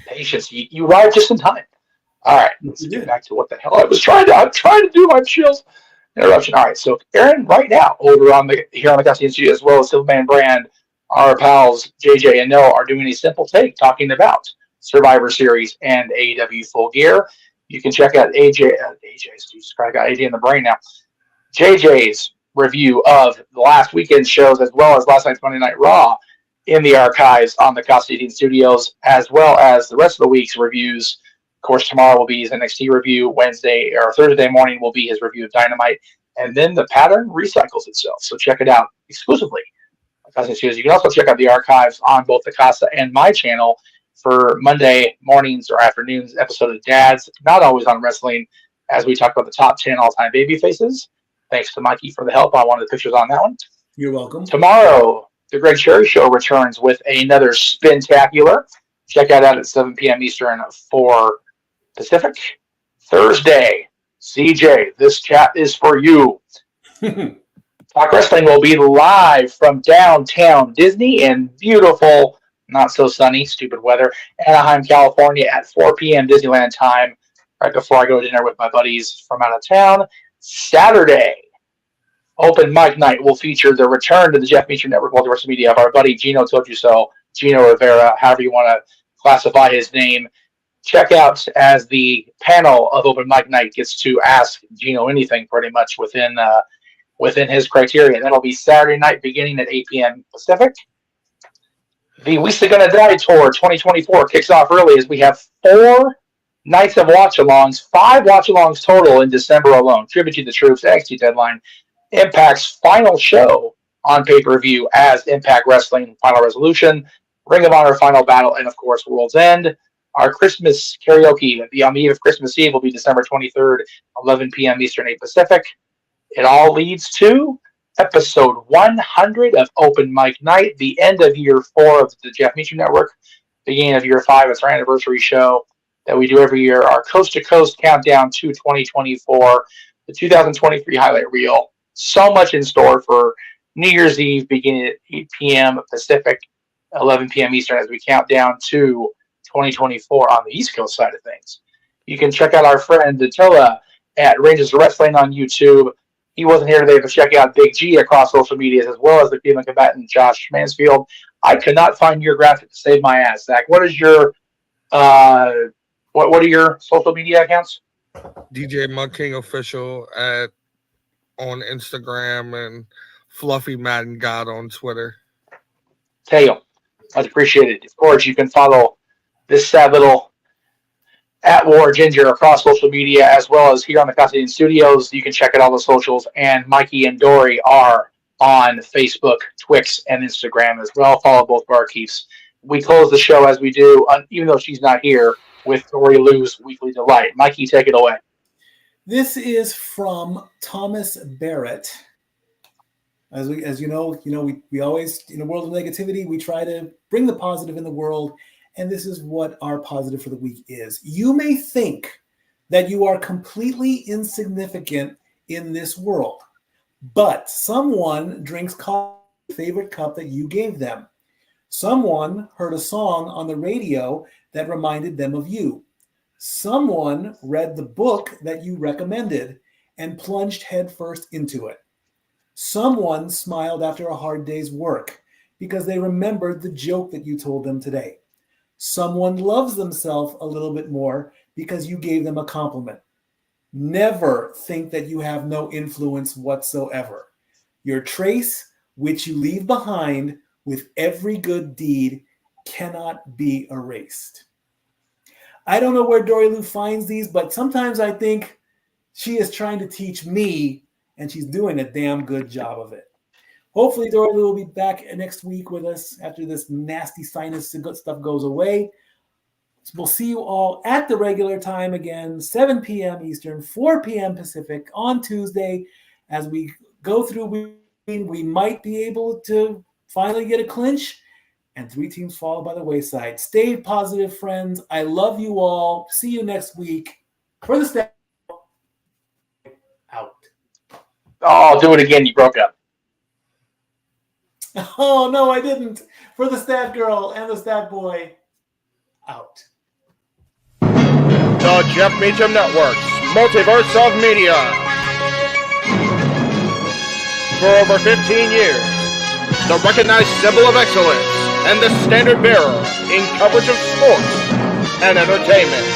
Patience. You arrived just in time. All right. Let's get back to what the hell I'm trying to do my shills. Interruption. All right. So Aaron, right now, over here on the Casa D-18 Studios, as well as Silverman Brand, our pals JJ and Noah are doing a simple take talking about Survivor Series and AEW Full Gear. You can check out AJ's. I got AJ in the brain now. JJ's review of the last weekend's shows as well as last night's Monday Night Raw in the archives on the Casa D-18 Studios, as well as the rest of the week's reviews. Of course, tomorrow will be his NXT review. Wednesday or Thursday morning will be his review of Dynamite. And then the pattern recycles itself. So check it out exclusively on Casa D-18 Studios. You can also check out the archives on both the Casa and my channel for Monday mornings or afternoons episode of Dads, not always on wrestling, as we talk about the top 10 all-time baby faces. Thanks to Mikey for the help on one of the pictures on that one. You're welcome. Tomorrow, the Greg Cherry Show returns with another Spintacular. Check that out at 7 p.m. Eastern, 4 Pacific. Thursday, CJ, this chat is for you. Talk Wrestling will be live from downtown Disney in beautiful, not so sunny, stupid weather, Anaheim, California at 4 p.m. Disneyland time, right before I go to dinner with my buddies from out of town. Saturday, Open Mic Night will feature the return to the Jeff Meacher Network Multiverse Media of our buddy Gino Told You So, Gino Rivera, however you want to classify his name. Check out as the panel of Open Mic Night gets to ask Gino anything pretty much within his criteria. That'll be Saturday night beginning at 8 p.m. Pacific. The We Still Gonna Die Tour 2024 kicks off early as we have 4 nights of watch-alongs, 5 watch-alongs total in December alone. Tribute to the Troops, NXT Deadline, Impact's final show on pay-per-view as Impact Wrestling Final Resolution, Ring of Honor Final Battle, and of course World's End. Our Christmas karaoke on the eve of Christmas Eve will be December 23rd, 11 p.m. Eastern, 8 Pacific. It all leads to episode 100 of Open Mic Night, the end of year 4 of the Jeff Meacham Network, beginning of year 5. It's our anniversary show that we do every year, our coast-to-coast countdown to 2024, the 2023 highlight reel. So much in store for New Year's Eve, beginning at 8 p.m. Pacific, 11 p.m. Eastern, as we count down to 2024 on the East Coast side of things. You can check out our friend Attila at Rangers Wrestling on YouTube. He wasn't here today, but check out Big G across social medias, as well as the female combatant Josh Mansfield. I could not find your graphic to save my ass, Zach. What is your what are your social media accounts? DJ Mud King Official on Instagram and Fluffy Madden God on Twitter. Tail, much appreciated. Of course, you can follow this sad little at War Ginger across social media, as well as here on the Casa D-18 Studios. You can check out all the socials, and Mikey and Dori are on Facebook, Twix, and Instagram as well. Follow both barkeeps. We close the show as we do, even though she's not here, with Dori Lou's Weekly Delight. Mikey, take it away. This is from Thomas Barrett. As you know, we always, in a world of negativity, we try to bring the positive in the world. And this is what our positive for the week is. You may think that you are completely insignificant in this world, but someone drinks coffee in the favorite cup that you gave them. Someone heard a song on the radio that reminded them of you. Someone read the book that you recommended and plunged headfirst into it. Someone smiled after a hard day's work because they remembered the joke that you told them today. Someone loves themselves a little bit more because you gave them a compliment. Never think that you have no influence whatsoever. Your trace, which you leave behind with every good deed, cannot be erased. I don't know where Dori Lou finds these, but sometimes I think she is trying to teach me, and she's doing a damn good job of it. Hopefully, Dori Lou will be back next week with us after this nasty sinus stuff goes away. We'll see you all at the regular time again, 7 p.m. Eastern, 4 p.m. Pacific on Tuesday. As we go through, we might be able to finally get a clinch, and 3 teams fall by the wayside. Stay positive, friends. I love you all. See you next week. For the staff, out. Oh, do it again. You broke up. Oh, no, I didn't. For the stat girl and the stat boy, out. The Jeff Meacham Network's Multiverse of Media. For over 15 years, the recognized symbol of excellence and the standard bearer in coverage of sports and entertainment.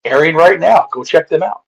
Airing right now. Go check them out.